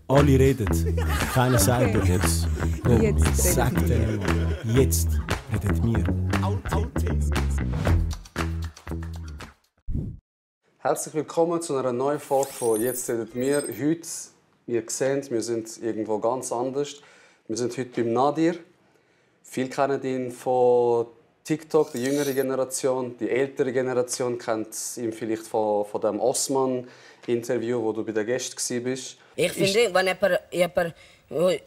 Alle reden, keiner sagt doch jetzt. Jetzt Sag denen mal, jetzt redet wir. Herzlich willkommen zu einer neuen Folge von «Jetzt redet wir». Heute, ihr seht, wir sind irgendwo ganz anders. Wir sind heute beim Nadir. Viele kennen ihn von TikTok, die jüngere Generation. Die ältere Generation kennt ihn vielleicht von dem Osman-Interview, wo du bei den Gästen warst. Ich finde, wenn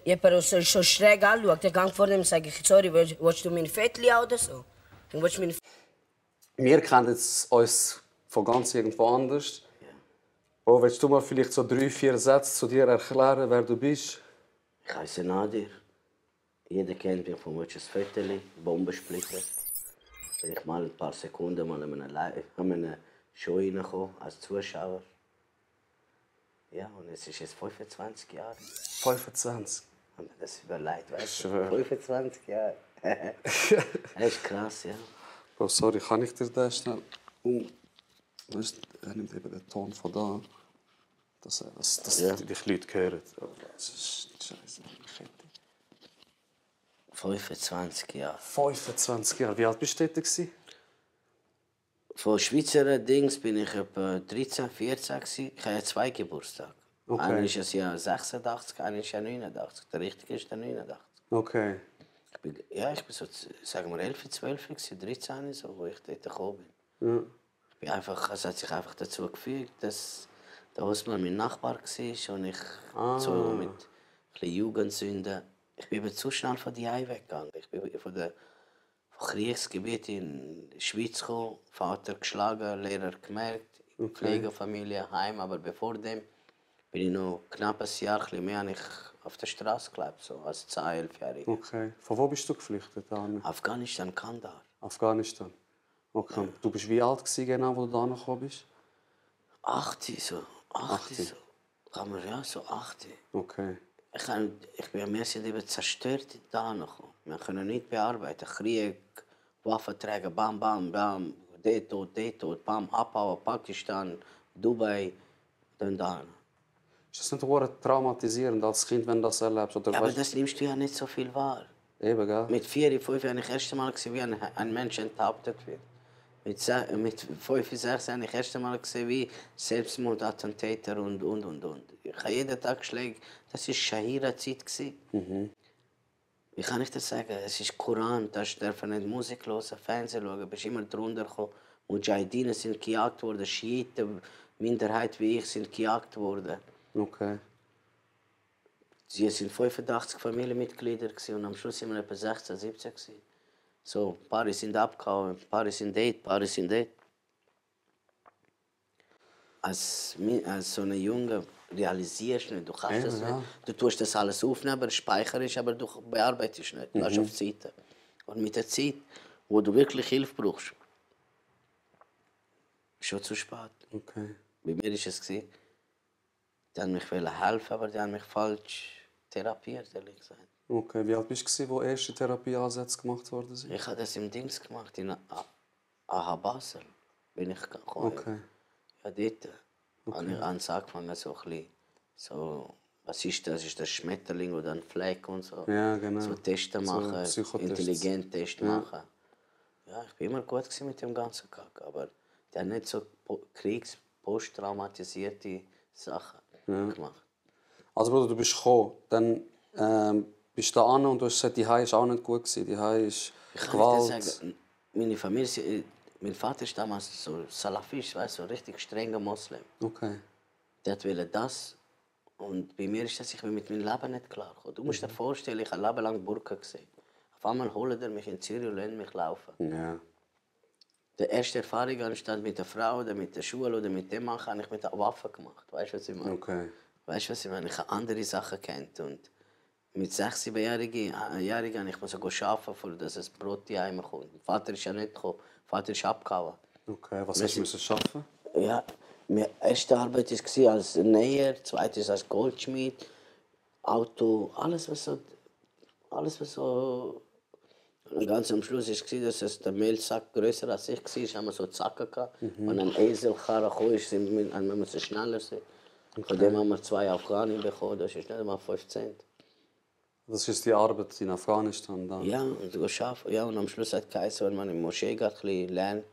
jemand so schräg anschaut, dann gang vor dem und sage ich, sorry, willst du mein Fettli oder so? Dann willst du meine Wir kennen uns von ganz irgendwo anders. Oh, willst du mal vielleicht so 3-4 Sätze zu dir erklären, wer du bist? Ich heiße Nadir. Jeder kennt mich von Mutsches Fötterli, Bombensplitter. Bin ich mal ein paar Sekunden mal an einer Show reingekommen, als Zuschauer. Ja, und es ist jetzt 25 Jahre. 25? Haben wir das überlegt, weißt du? Schwör. 25 Jahre. Das ist krass, ja. Oh, sorry, kann ich dir das schnell Weißt du, er nimmt eben den Ton von da, dass Ja. die Leute hören. Oh, das ist scheiße. 25 Jahre. 25 Jahre. Wie alt bist du dort? Von Schweizer Dings bin ich etwa 13, 14 gewesen. Ich hatte 2 Geburtstage. Okay. Einer ist das Jahr 86, einer ist ja 89. Der richtige ist der 89. Okay. Ich bin so, sagen wir 11, 12, 13, so, wo ich dort gekommen bin. Ja. Es hat sich einfach dazu gefügt, dass der Osman mein Nachbar war und ich so mit ein bisschen Jugendsünden. Ich bin eben zu schnell von die Hause weggegangen. Ich bin von Kriegsgebiet in die Schweiz gekommen, Vater geschlagen, Lehrer gemerkt, Pflegefamilie, Heim. Aber bevor dem bin ich noch knapp ein Jahr, ein mehr, ich auf der Straße gelebt, so als 10-, 11-Jähriger. Okay. Von wo bist du geflüchtet, Arne? Afghanistan, Kandahar. Afghanistan. Okay. Du bist wie alt genau, wo du da gekommen bist? 80 so. 80 so. Kann man ja so 80. Okay. Ich bin am ersten eben zerstört da noch. Wir können nicht bearbeiten. Krieg, Waffenträger, bam, bam, bam, dort, bam, abhauen, Pakistan, Dubai, dann da. Ist das nicht verdammt traumatisierend als Kind, wenn du das erlebst? Oder Ja, aber weißt- das nimmst du ja nicht so viel wahr. Eben, gell? Mit 4, 5 habe ich das erste Mal gesehen, wie ein Mensch enthauptet wird. Mit 5, 6 habe ich das erste Mal gesehen, wie Selbstmordattentäter und. Ich habe jeden Tag Schläge. Das war Shahira-Zeit. Wie kann ich das sagen? Es ist Koran, da darf nicht Musik hören, Fernsehen schauen, du bist immer drunter gekommen. Mujahideen sind gejagt worden, Schiiten, Minderheit wie ich, sind gejagt worden. Okay. Sie sind 85 Familienmitglieder und am Schluss waren wir etwa 16, 17. So, ein paar sind abgehauen, ein paar sind dort, ein paar sind dort. Als so ein Junge realisierst du nicht, du kannst das nicht. Du tust das alles aufnehmen, aber speicherst, aber du bearbeitest nicht. Du lässt auf die Seite. Und mit der Zeit, wo du wirklich Hilfe brauchst, ist schon zu spät. Okay. Bei mir war es, die haben mich helfen, aber die haben mich falsch therapiert, ehrlich gesagt. Okay. Wie alt bist du, wo erste Therapieansätze gemacht wurden? Ich habe das im Dings gemacht, in AHA Basel. Bin ich gekommen. Okay. Ja, dort habe ich angefangen, so ein bisschen, so, was ist das? Ist das Schmetterling oder ein Fleck und so? Ja, genau. So Tests So machen, Psychotests. Intelligent-Tests machen. Ja, ich war immer gut mit dem ganzen Kack, aber die haben nicht so posttraumatisierte Sachen gemacht. Also Bruder, du bist gekommen, dann bist du da an und du hast gesagt, die Hai ist auch nicht gut gewesen. Die Hai ist Ich kann Gewalt. dir sagen, meine Familie, mein Vater ist damals so Salafisch, weißt du, so richtig strenger Moslem. Okay. Der wollte das. Und bei mir ist das, ich bin mit meinem Leben nicht klargekommen. Du musst dir vorstellen, ich habe ein Leben lang Burka gesehen. Auf einmal holt er mich in Zürich und lässt mich laufen. Ja. Die erste Erfahrung, anstatt mit der Frau oder mit der Schule oder mit dem Mann, habe ich mit der Waffe gemacht. Weißt du, was ich meine? Okay. Weißt du, was ich meine? Ich habe andere Sachen kennt. Und mit 6, 7-Jährigen habe ich so arbeiten, dass das Brot die Heime kommt. Mein Vater ist ja nicht gekommen. Mein Vater ist abgehauen. Okay, was hast du schaffen? Ja, meine erste Arbeit war als Näher, zweite als Goldschmied, Auto, alles was so. Und ganz am Schluss war es, dass der Mehlsack grösser als ich war, haben wir so Zacken gehabt. Und ein Eselkarren kam, musste schneller sein. Von dem haben wir 2 Afghanen bekommen, das ist nicht einmal 5 Cent. Das ist die Arbeit in Afghanistan dann? Ja, und du schaffst. Ja, und am Schluss hat geheißen, wenn man in der Moschee geht, ein bisschen lernt,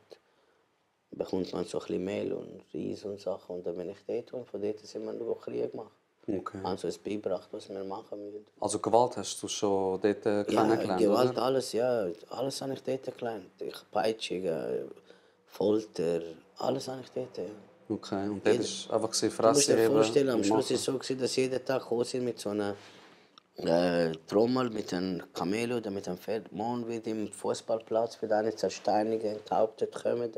bekommt man so ein bisschen Mehl und Reis und Sachen. Und dann bin ich dort und von dort sind wir noch Krieg gemacht. Okay. Also es beigebracht, was wir machen müssen. Also Gewalt hast du schon dort Ja, kennengelernt, Gewalt, oder? alles, ja. Alles habe ich dort gelernt. Peitschungen, Folter, alles habe ich dort, ja. Okay, und dort war einfach Du musst Fresse dir heben vorstellen, am und Schluss machen. ist es so, dass jeden Tag gekommen sind mit so einer Trommel, mit einem Kamel oder mit einem Pferd. Morgen wird im Fußballplatz für eine zersteinigen, enthauptet kommen.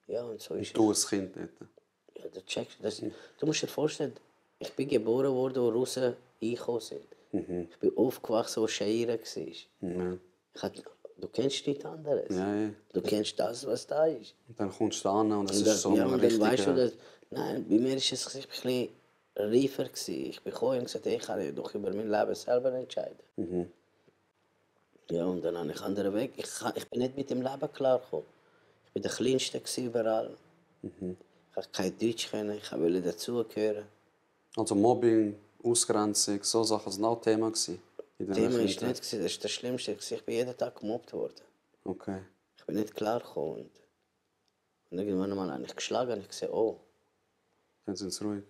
Ja, und so ist Du als Kind dort. es. Ja, du checkst das. Du musst dir vorstellen, ich bin geboren worden, wo Russen eingekommen sind. Ich bin aufgewachsen, wo Scheire war. Ja. Du kennst nichts anderes. Ja, ja. Du kennst das, was da ist. Und dann kommst du an und es Und ist so ja, ein und dann weißt du, richtiger... dass, nein, bei mir war es ein bisschen reifer. Ich bin gekommen und gesagt, ich kann doch über mein Leben selber entscheiden. Ja, und dann habe ich einen anderen Weg. Ich bin nicht mit dem Leben klargekommen. Ich war der Kleinste überall. Ich konnte kein Deutsch können, ich wollte dazugehören. Also Mobbing, Ausgrenzung, so Sachen waren auch Thema gewesen in Das deiner Thema war Kindheit. nicht, das war das Schlimmste. Ich bin jeden Tag gemobbt worden. Okay. Ich bin nicht klargekommen. Und irgendwann einmal habe ich geschlagen und ich gesehen, oh. Dann sind sie ruhig.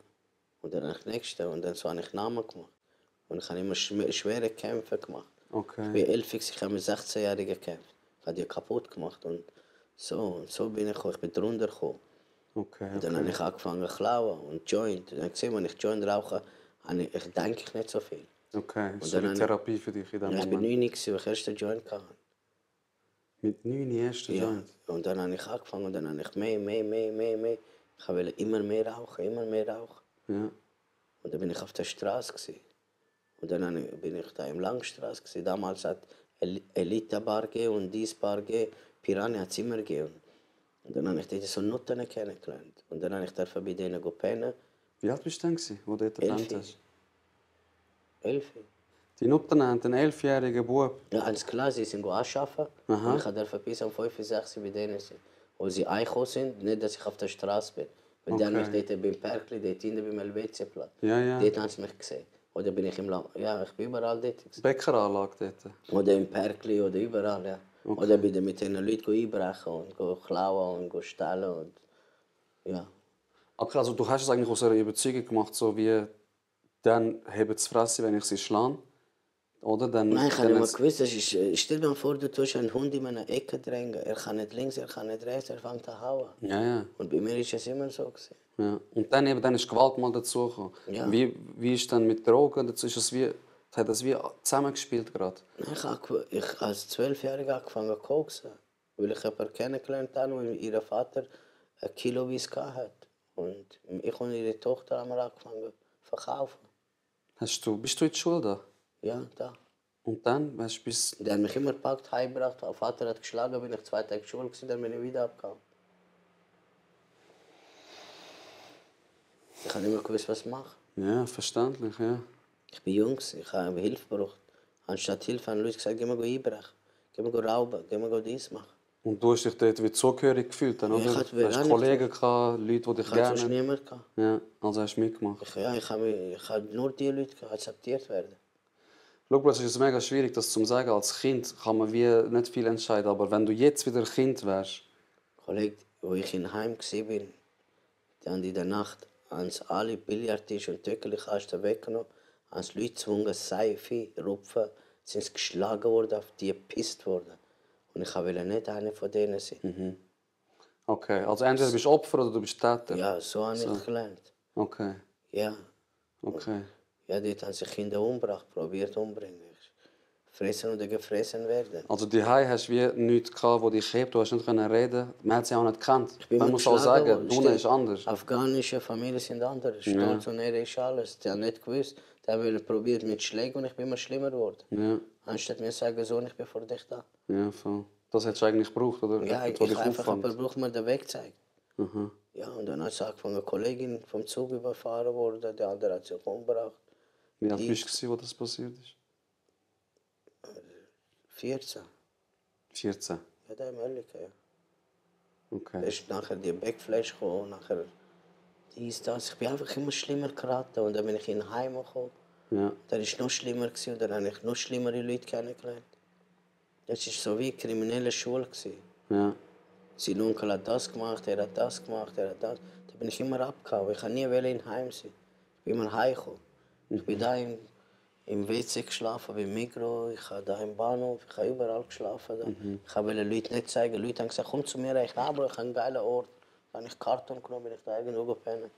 Und dann habe ich nächste und dann so habe ich Namen gemacht. Und ich habe immer schwere Kämpfe gemacht. Okay. Ich bin 11, ich habe mit 16-Jährigen gekämpft. Ich habe die kaputt gemacht und so bin ich gekommen. Ich bin drunter gekommen. Okay, Und dann habe ich angefangen zu klauen und Joint. Und dann gesehen, wenn ich Joint rauche, denke ich nicht so viel. Okay, Und so dann die habe Therapie für dich in dem ich bin Moment. 9, als ich ersten Joint hatte. Mit 9 ersten Ja. Joint? Und dann habe ich angefangen und dann habe ich mehr. Ich wollte immer mehr rauchen. Ja. Und dann bin ich auf der Straße. Und dann bin ich da im Langstraße. Damals hat Elite Bar gegeben und dies Bar gegeben. Piranha hat es immer gegeben. Und dann habe ich dort so Nutten kennengelernt. Und dann habe ich bei denen pennen. Wie alt bist du denn, gewesen, wo du dort 11. gepennt hast? 11. Die Nutten haben einen 11-jährigen Bub. Ja, alles klar, sie sind anschaffen. Und ich durfte bis um 5, 6 bei denen sein. Wo sie eingekommen sind, nicht, dass ich auf der Straße bin. Weil die haben mich dort beim Perkli, dort hinten beim LWC-Platz. Ja, ja. Dort haben sie mich gesehen. Oder bin ich ja, ich bin überall dort. Gewesen. Bäckeranlage dort. Oder im Perkli oder überall, ja. Oder bin ich mit den Leuten einbrechen und klauen und stehlen und ja. Okay, also du hast es eigentlich aus einer Überzeugung gemacht, so wie dann haben sie Fresse, wenn ich sie schlage. Oder? Dann, Nein, ich habe dann immer jetzt- gewusst, stell dir mal vor, du tust einen Hund in einer Ecke drängen. Er kann nicht links, er kann nicht rechts, er fängt an zu hauen. Ja, ja. Und bei mir war es immer so. Gewesen. Ja. Und dann ist Gewalt mal dazugekommen. Ja. Wie ist dann mit Drogen dazu? Hat das wie zusammengespielt gerade? Ich als 12-Jähriger angefangen zu koksen, weil ich jemanden kennengelernt habe, und ihr Vater 1 Kilo Whisky hat. Und ich und ihre Tochter haben angefangen zu verkaufen. Bist du in die Schule da? Ja, da. Und dann, weißt du, bis... Der hat mich immer gepackt, heimgebracht. Der Vater hat geschlagen, bin ich 2 Tage in der Schule gewesen, dann bin ich wieder abgehauen. Ich habe immer gewusst, was ich mache. Ja, verständlich, ja. Ich bin jung, ich habe Hilfe gebraucht. Anstatt Hilfe haben Leute gesagt, geh mal einbrechen, geh mal rauben, geh mal dies machen. Und du hast dich dort wie zugehörig gefühlt, dann, oder? ich hatte Du hast auch nicht- Kollegen gehabt, Leute, die dich Ich hatte sonst gerne... niemanden gehabt. Ja, also hast du mitgemacht. Ich habe nur die Leute gehabt, akzeptiert werden. Schau, es ist mega schwierig, das zu sagen. Als Kind kann man wie nicht viel entscheiden, aber wenn du jetzt wieder Kind wärst... Kollege, wo ich in Heim war, die haben in der Nacht ans alle Billardtisch und Töckelkasten weggenommen, haben die Leute gezwungen, Seife, Rupfen, sind sie geschlagen worden, auf die gepisst worden. Und ich wollte nicht einer von denen sein. Okay, also entweder bist du Opfer oder du bist Täter. Ja, so habe ich gelernt. Okay, Ja. okay. Ja, dort haben sich Kinder umgebracht, probiert umbringen. Fressen oder gefressen werden. Also die hast du wie nichts gehabt, wo dich hebt, du hast nicht können reden. Man hat sie auch nicht gekannt. bin Man immer muss auch geschlagen sagen, worden. Dune ist anders. Afghanische Familien sind anders. Stolz und Ehre ist alles. Die haben nicht gewusst. Die haben probiert mit Schlägen und ich bin immer schlimmer geworden. Ja, Anstatt mir zu sagen, Sohn, ich bin vor dich da. ja, voll. Das hättest du eigentlich gebraucht, oder? Ja, ich Wo dich einfach auffängt. jemanden braucht, mir den Weg zeigt. Ja, und dann hat eine Kollegin vom Zug überfahren worden, der andere hat sich umgebracht. Wie alt bist du, wo das passiert ist? 14. 14. Ja, der im Oerlikon, ja. Da Okay. ist nachher die Backflash gekommen, nachher Das. Ich bin einfach immer schlimmer geraten. Und dann bin ich in Heim gekommen. Ja. Dann war es noch schlimmer und dann habe ich noch schlimmere Leute kennengelernt. Das war so wie eine kriminelle Schule. Ja. Sein Onkel hat das gemacht, er hat das gemacht, er hat das. Da bin ich immer abgehauen. Ich wollte nie in Heim sein. Ich bin immer heimgekommen. Ich bin da im WC geschlafen, beim Migro, ich habe da im Bahnhof, ich habe überall geschlafen. Da. Ich wollte den Leuten nicht zeigen. Die Leute haben gesagt, komm zu mir, ich habe einen geilen Ort. Dann habe ich Karton genommen, bin ich da irgendwo gepennt.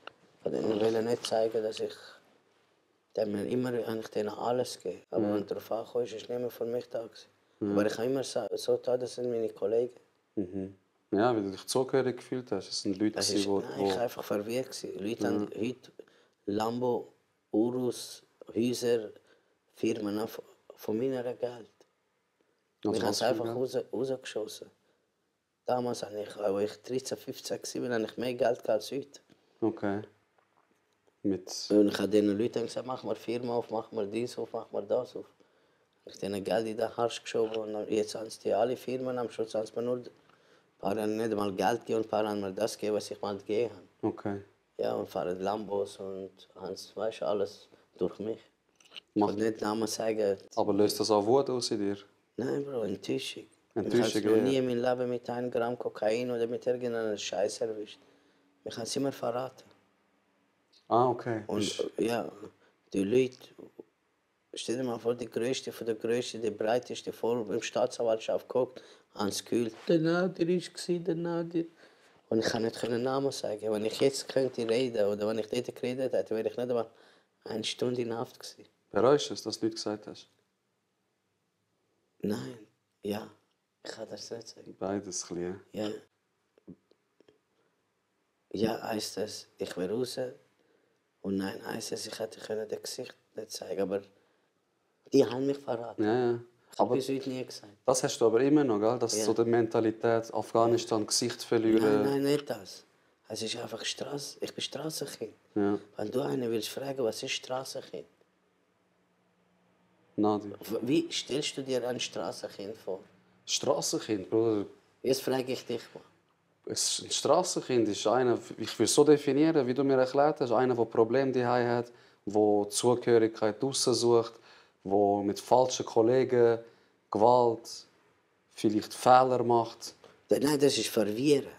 Ich wollte nicht zeigen, dass ich... Dann habe ich denen alles gegeben. Aber wenn darauf ankam, ist es nicht mehr für mich da gewesen. Aber ich habe immer so getan, das sind meine Kollegen. Ja, weil du dich zugehörig gefühlt hast. Das sind Leute, Ich war einfach verwirrt. Leute haben heute Lambo, Urus, Häuser, Firmen von meinem Geld. Wir haben es einfach rausgeschossen. Damals habe ich, als ich 13, 15 war, habe ich mehr Geld gehabt als heute. Okay. Und ich habe diesen Leuten gesagt, mach mal Firma auf, mach mal dies auf, mach mal das auf. Ich habe denen Geld in den Arsch geschoben und jetzt haben sie alle Firmen am Schluss haben sie mir nur ein paar haben nicht mal Geld gegeben und ein paar haben mir das gegeben, was ich mal gegeben habe. Okay. Ja, und fahren Lambos und haben weißt du, alles durch mich. Ich will nicht Namen sagen. Aber löst das auch Wut aus in dir? Nein, Bro, Enttäuschung. Enttäuschung, Ich habe noch nie in meinem Leben mit 1 Gramm Kokain oder mit irgendeiner Scheiße erwischt. Ich habe es immer verraten. Ah, okay. Und ja, die Leute, stell dir mal vor, die Größte von der Größte, die Breiteste, voll im Staatsanwaltschaft geguckt, haben es gekühlt. Der Nadir war, der Nadir. Und ich kann nicht einen Namen sagen. Wenn ich jetzt könnte reden oder wenn ich dort geredet hätte, wäre ich nicht einmal 1 Stunde in Haft gewesen. Bereust du es, dass du nicht gesagt hast? Nein, ja, ich kann das nicht sagen. Beides ein bisschen. Ja. Ja, heisst das, ich wäre raus. Und nein, heisst das, ich hätte das Gesicht nicht zeigen. Aber die haben mich verraten. Ja, ja. Ich habe bis heute nie gesagt. Das hast du aber immer noch, gell? Das ist Ja. so die Mentalität, Afghanistan, Gesicht verlieren. Nein, nicht das. Es ist einfach Straße. Ich bin Strassenkind. Ja. Wenn du einen willst fragen, was ist Strassenkind? Nadia. Wie stellst du dir ein Strassenkind vor? Strassenkind, Bruder. Jetzt frage ich dich mal. Ein Strassenkind ist einer, ich will es so definieren, wie du mir erklärt hast, einer, der Probleme daheim hat, der Zugehörigkeit draussen sucht, der mit falschen Kollegen Gewalt, vielleicht Fehler macht. Nein, das ist verwirren.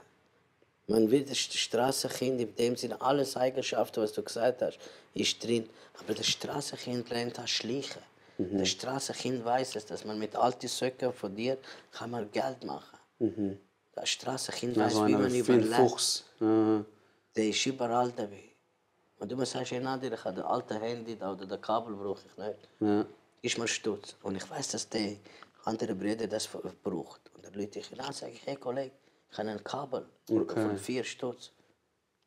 Man will das Strassenkind in dem Sinne, alles Eigenschaften, was du gesagt hast, ist drin. Aber das Strassenkind lernt das Schleichen. Das Strassenkind weiß es, dass man mit alten Söcken von dir kann man Geld machen kann. Das Strassenkind weiß, so wie man überlebt. Fuchs. Ja. Der ist überall dabei. Und du sagst, hey, Nadir, ich habe das alte Handy da, oder das Kabel brauche ich nicht. Ja. Ist mir stutz. Und ich weiß, dass der andere Bruder das braucht. Und dann Leute ich an, sage ich, hey Kollege, ich habe ein Kabel von 4 Stutz.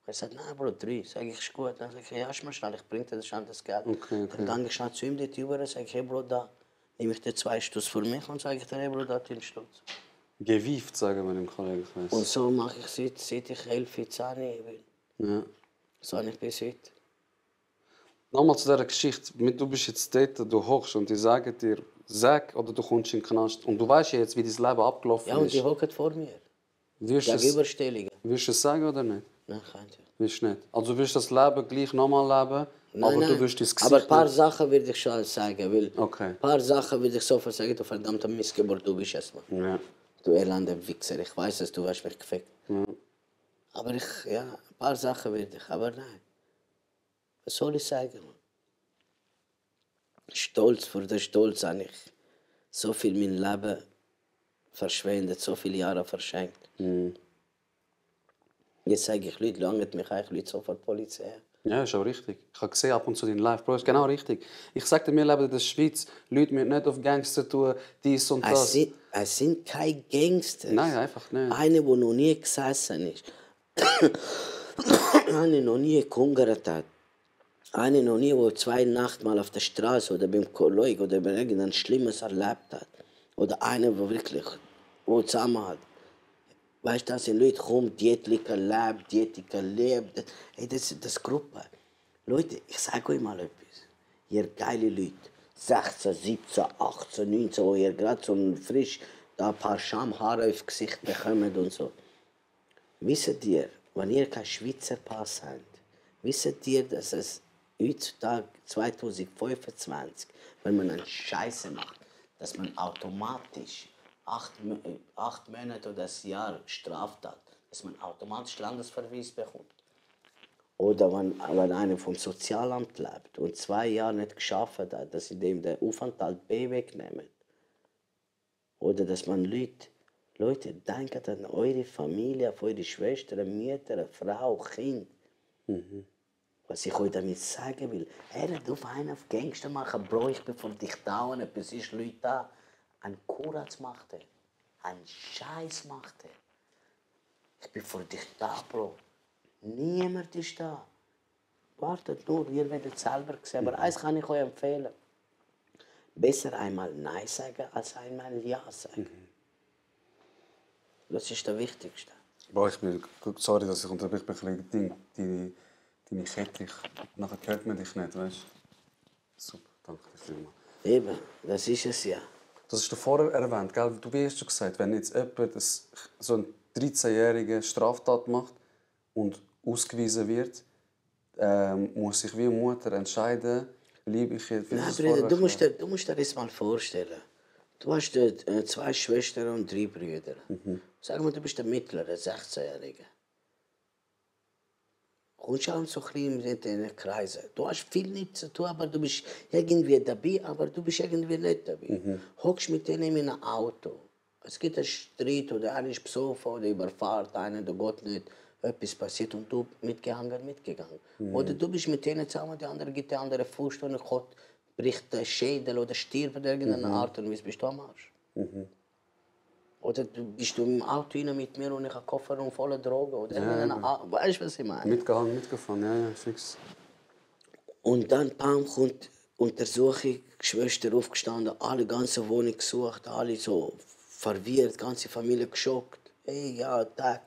Er sagt, nein, Bro, 3. Sag ich, ist gut. Dann sage ich, ja, ist mir schnell, ich bringe dir das Geld. Okay. Dann gehe ich schnell zu ihm dort rüber, sage ich, hey Bro, da nehme ich dir 2 Stutz für mich und sage ich dir, hey Bro, da 10 Stutz. Gewieft, sagen wir dem Kollegen. Und so mache ich seit ich 11, 10 bin. Ja. So habe ich bis heute. Nochmal zu dieser Geschichte. Du bist jetzt dort, du hochst und die sagen dir, sag oder du kommst in den Knast. Und du weißt ja jetzt, wie dein Leben abgelaufen Ja, und ist. die hocken vor mir. Wirst du es Gegenüberstellungen. sagen oder nicht? Nein, kann ich nicht. Willst du nicht? Also wirst du das Leben gleich nochmal leben, aber du wirst dein Gesicht Aber ein paar nicht... Sachen würde ich schon sagen, weil Okay. ein paar Sachen würde ich sofort sagen, du verdammter Missgeburt, du bist es, Mann. Ja. Du elender Wichser, ich weiß es, du hast mich gefickt. Aber ein paar Sachen würde ich, aber nein. Was soll ich sagen, Mann? Stolz, vor der Stolz habe ich so viel mein Leben verschwendet, so viele Jahre verschenkt. Jetzt sage ich, Leute langen mich eigentlich Leute sofort Polizei. Ja, ist auch richtig. Ich habe gesehen ab und zu deinen Live, Bro, ist genau richtig. Ich sage dir, wir leben in der Schweiz, Leute müssen nicht auf Gangster tun, dies und das. Es sind keine Gangster. Nein, einfach nicht. Einer, der noch nie gesessen ist. Einer, noch nie gehungert hat. Einer, noch nie, der 2 Nacht mal auf der Straße oder beim Kollegen oder bei irgendetwas Schlimmes erlebt hat. Oder einer, der wirklich zusammen hat. Weißt du, das sind Leute, komm, Dietliker lebt, Dietliker lebt. Hey, das ist Gruppe. Leute, ich sage euch mal etwas. Ihr geile Leute, 16, 17, 18, 19, wo ihr gerade so frisch da ein paar Schamhaare aufs Gesicht bekommt und so. Wisst ihr, wenn ihr keinen Schweizer Pass habt, Wisst ihr, dass es heutzutage 2025, wenn man eine Scheiße macht, dass man automatisch 8 Monate oder ein Jahr Straftat, dass man automatisch Landesverweis bekommt? Oder wenn einer vom Sozialamt lebt und 2 Jahre nicht geschafft hat, dass sie dem den Aufenthalt B wegnehmen. Oder dass man Leute, denkt an eure Familie, an eure Schwestern, Mütter, Frau, Kind. Was ich euch damit sagen will, er auf einen auf Gangster machen, Bro, ich bin von dich da und etwas ist Leute da. Ein Kuratz macht er. Ein Scheiß macht er. Ich bin für dich da, Bro. Niemand ist da. Wartet nur, ihr werdet selber sehen. Aber eins kann ich euch empfehlen. Besser einmal Nein sagen, als einmal Ja sagen. Das ist das Wichtigste. Bro, sorry, dass ich unterbreche, ich bin ein bisschen deine Kette. Nachher hört man dich nicht, weißt du? Super, danke dir vielmals. Eben, das ist es ja. Das hast du vorher erwähnt, gell? Du hast schon gesagt, wenn jetzt jemand so eine 13-jährige Straftat macht und ausgewiesen wird, muss sich wie eine Mutter entscheiden, liebe ich jetzt. Nein, Bruder, du musst dir das mal vorstellen. Du hast 2 Schwestern und 3 Brüder. Sag mal, du bist der Mittlere, 16-Jährige. Kommst auch so klein in den Kreisen. Du hast viel nichts zu tun, aber du bist irgendwie dabei, aber du bist irgendwie nicht dabei. Hockst mit denen in einem Auto. Es gibt einen Streit oder einer ist besoffen oder überfahrt einen, der Gott nicht, etwas passiert und du mitgegangen. Oder du bist mit denen zusammen, der andere gibt der andere Fuß und Gott bricht den Schädel oder stirbt in irgendeiner Art und Weise, bist du am Arsch. Oder bist du im Auto rein mit mir und ich habe Koffer und voller Drogen. Oder weißt du, was ich meine? Mitgefahren, ja, fix. Und dann kommt Untersuchung, die Schwester aufgestanden, alle ganze Wohnung gesucht, alle so verwirrt, die ganze Familie geschockt. Hey, ja, Tag.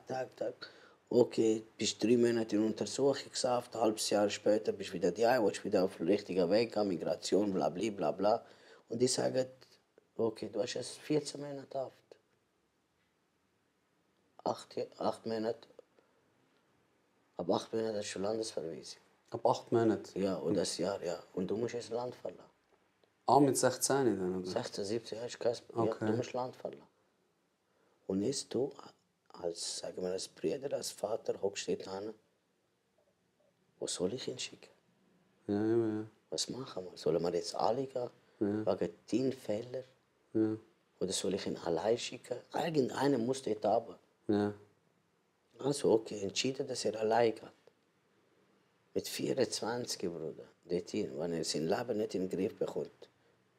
Okay, bist 3 Monate in Untersuchung gesagt, ein halbes Jahr später bist du wieder da, willst wieder auf den richtigen Weg, Migration, bla bla. Und die sagen, okay, du hast jetzt 14 Monate Haft. 8 Monate. Ab 8 Monaten hast du Landesverweisung. Ab 8 Monaten? Ja, oder das Jahr, ja. Und du musst das Land verlassen. Ah, mit 16 dann, oder? 16, 17 hast du kein... Okay. Ja, du musst Land verlassen. Und jetzt du, als, sagen wir, als Bruder, als Vater, hockst du dort hin. Wo soll ich ihn schicken? Ja. Was machen wir? Sollen wir jetzt alle gehen? Wegen deinen Fehler? Ja. Oder soll ich ihn allein schicken? Irgendeiner muss dort runter. Ja. Also, okay, entschieden, dass er allein geht. Mit 24, Bruder. Dort hin, wenn er sein Leben nicht in den Griff bekommt,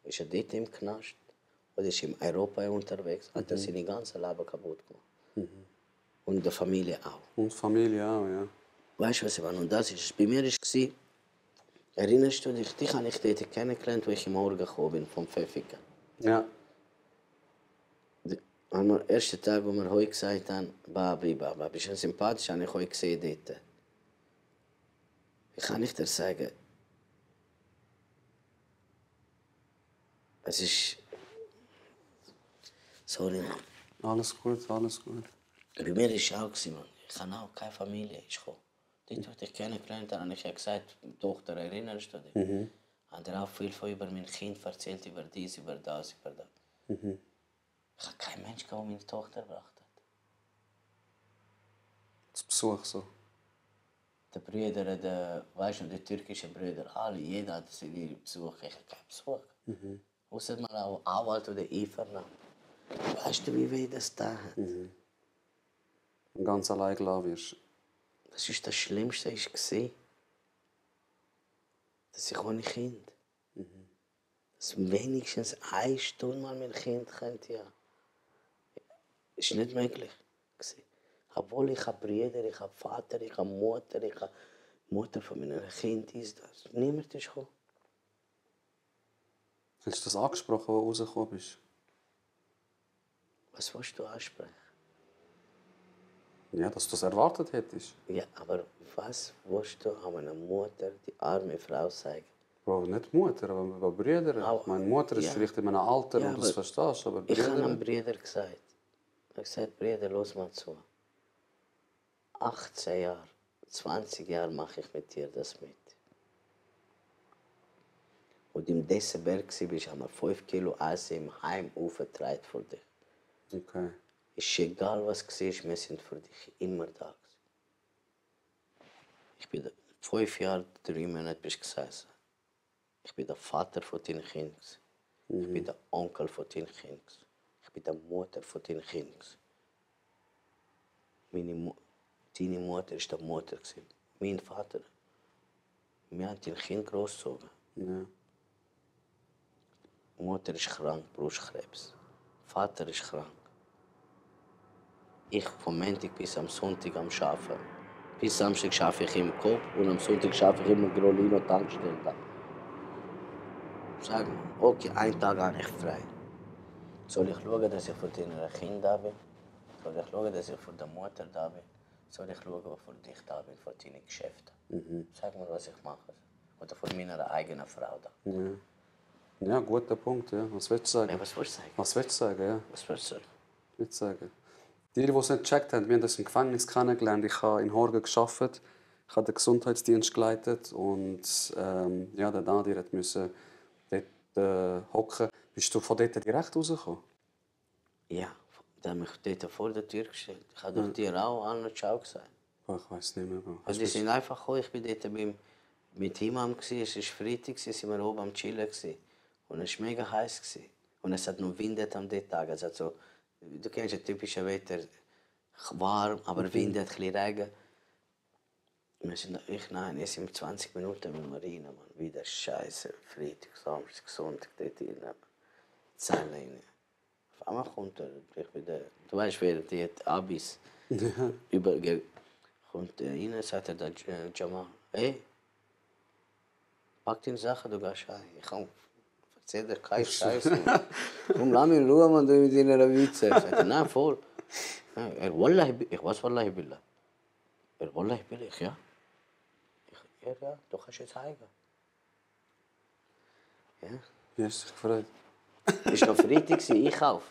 ist er dort im Knast oder ist er in Europa unterwegs, hat er sein ganzes Leben kaputt gemacht. Und die Familie auch. Und die Familie auch, ja. Weißt du, was ich meine? Und das ist, bei mir war, erinnerst du dich habe ich dort kennengelernt, als ich im Morgen gekommen bin, vom Pfeffiken. Ja. Am ersten Tag, wo wir heute gesagt haben, Babi, bist du sympathisch, habe ich heute gesehen dort. Wie kann ich dir sagen? Es ist... Sorry, Mann. Alles gut. Bei mir war es auch, Mann. Ich habe auch keine Familie. Dort, wo ich dich kennengelernt habe, habe ich ja gesagt, Tochter, erinnerst du dich? Hat er auch viel von über mein Kind erzählt, über dies, über das. Ich habe keinen Menschen, der meine Tochter gebracht hat. Zu Besuch so. Die Brüder, weißt du, die türkischen Brüder, alle, jeder hat ihre Besuch. Ich habe keinen Besuch. Ausser mal auch Anwalt oder Einvernahmen. Weißt du, wie weh das da hat? Und ganz allein gelassen wirst. Das ist das Schlimmste, was ich gesehen habe. Dass ich ohne Kind. Dass wenigstens 1 Stunde mal mein Kind könnte, ja. Ist nicht möglich. Obwohl ich habe Brüder, ich habe Vater, ich habe Mutter von meinem Kind ist das. Niemand ist gekommen. Hast du das angesprochen, als du rausgekommen bist? Was willst du ansprechen? Ja, dass du das erwartet hättest. Ja, aber was willst du an einer Mutter, die arme Frau, sagen? Bro, nicht Mutter, aber Brüder. Meine Mutter ist vielleicht in meinem Alter und du das verstehst, aber Ich habe Brüder... einem Bruder gesagt. Ich habe gesagt, Bruder, los mal zu. 18 Jahre, 20 Jahren mache ich mit dir das mit. Und im Dessenberg bist, haben wir 5 Kilo Eis im Heim aufgetragen für dich. Okay. Ist egal, was du siehst, wir sind für dich immer da. Ich bin 5 Jahre, 3 Monate bist du gesessen. Ich bin der Vater von deinen Kindern. Ich bin der Onkel von deinen Kindern. Ich bin der Mutter von deinen Kindern. Deine Mutter war der Mutter. Mein Vater. Wir haben dein Kind großgezogen. Ja. Mutter ist krank, Brustkrebs. Vater ist krank. Ich vom Montag bis am Sonntag am Arbeiten. Bis Samstag arbeite ich im Kopf und am Sonntag arbeite ich immer Grolino Tankstelle. Sag mir, okay, einen Tag habe ich frei. Soll ich schauen, dass ich für deine Kinder da bin? Soll ich schauen, dass ich für die Mutter da bin? Soll ich schauen, dass ich für dich da bin, für deine Geschäfte? Sag mir, was ich mache. Oder für meine eigene Frau da. Ja. Ja, guter Punkt. Ja. Was willst du sagen? Ja, was willst du sagen? Was willst du sagen? Ja. Was willst du sagen? Ich sagen. Die es nicht gecheckt haben, wir haben das im Gefängnis kennengelernt. Ich habe in Horgen gearbeitet, ich habe den Gesundheitsdienst geleitet und ja, der Nadir musste dort hocken. Bist du von dort direkt rausgekommen? Ja, der hat mich dort vor der Tür gestellt. Ich habe doch dir auch allen Ciao gesagt. Oh, ich weiß nicht mehr. Also die sind einfach gekommen. Ich war dort mit Imam, es war Freitag, sind wir oben am Chillen. Und es war mega heiß. Und es hat noch windet am Tag. Es hat so, du kennst das typische Wetter, warm, aber Wind, ein bisschen Regen. Wir sind 20 Minuten mit Marina, Mann. Wieder Scheiße, Freitag, Samstag, Sonntag, dort rein. Zählen rein. Auf einmal kommt er, du weißt, wer die Abis kommt rein, sagt er, Jamal, hey, pack deine Sachen, du gehst heim. Ich komm, erzähl dir keinen Scheiß. Komm, lass mich in Ruhe, Mann, du mit deiner Witze. Sagt er, nein, voll. Wallahi, ich weiß, Wallahi billah. Wallahi billah, ja. Ja, du kannst jetzt heim gehen. Ja. Wie hast du dich gefreut? Es war noch Freitag, Einkauf.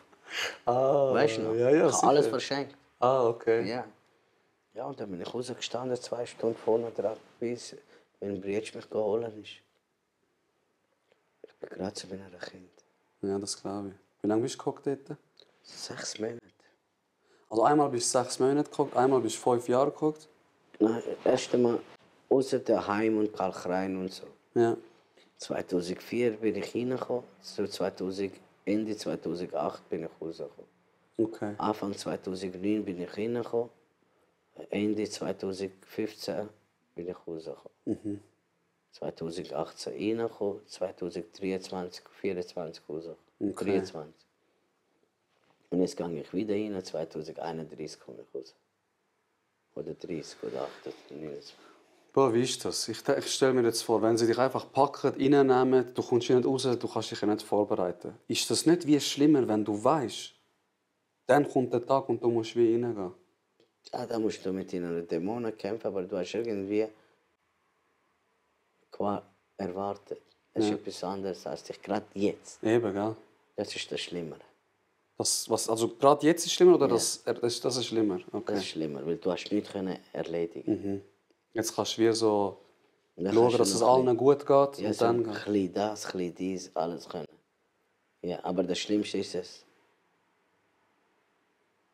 Weißt du noch? Ja, ja, ich habe alles verschenkt. Ah, okay. Ja. Ja, und dann bin ich rausgestanden, 2 Stunden vorne dran, bis mein Bruder mich geholt ist. Ich bin gerade zu meiner Kind. Ja, das glaube ich. Wie lange bist du geguckt dort? 6 Monate. Also einmal bist du 6 Monate geguckt, einmal bist du 5 Jahre geguckt. Nein, das erste Mal außer der Heim und Kalkrein und so. Ja. 2004 bin ich reingekommen, Ende 2008 bin ich rausgekommen. Okay. Anfang 2009 bin ich reingekommen, Ende 2015 bin ich rausgekommen. 2018 reingekommen, 2023, 2024 rausgekommen. Okay. 23. Und jetzt gehe ich wieder rein, 2031 komme ich raus. Oder 30 oder 28. Boah, wie ist das? Ich stelle mir jetzt vor, wenn sie dich einfach packen, reinnehmen, du kommst nicht raus, du kannst dich nicht vorbereiten. Ist das nicht wie schlimmer, wenn du weißt, dann kommt der Tag und du musst wie reingehen? Ja, da musst du mit deinen Dämonen kämpfen, aber du hast irgendwie erwartet. Das ist etwas anderes als dich gerade jetzt. Eben, gell? Das ist das Schlimmere. Also gerade jetzt ist schlimmer oder das ist schlimmer? Okay. Das ist schlimmer, weil du hast nichts erledigen. Jetzt kannst du wie so Und dann schauen, kannst du dass es noch allen gut geht Ja, und so dann ein bisschen das, ein bisschen dies, alles können. Ja, aber das Schlimmste ist es.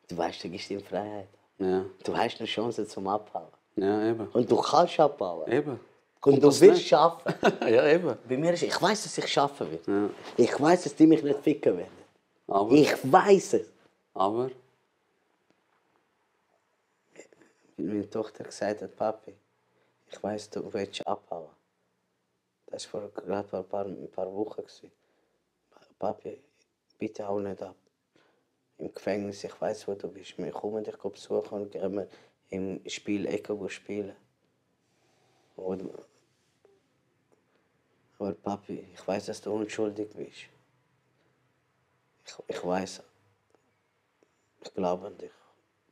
Du weißt, du gibst ihm Freiheit. Ja, Du hast eine Chance zum Abhauen. ja, eben. Und du kannst abhauen. Eben. Und du das willst nicht? schaffen. Ja, eben. Bei mir ist, ich weiß, dass ich schaffen will. Ja. Ich weiß, dass die mich nicht ficken werden. Aber, Ich weiß es. aber, Weil meine Tochter gesagt hat, Papi, ich weiß, du willst abhauen. Das war gerade vor ein paar Wochen. Papi, bitte hau nicht ab. Im Gefängnis, ich weiß, wo du bist. Wir kommen dich besuchen und gehen im Spiel Ecke spielen. Aber Papi, ich weiß, dass du unschuldig bist. Ich weiß. Ich glaube an dich.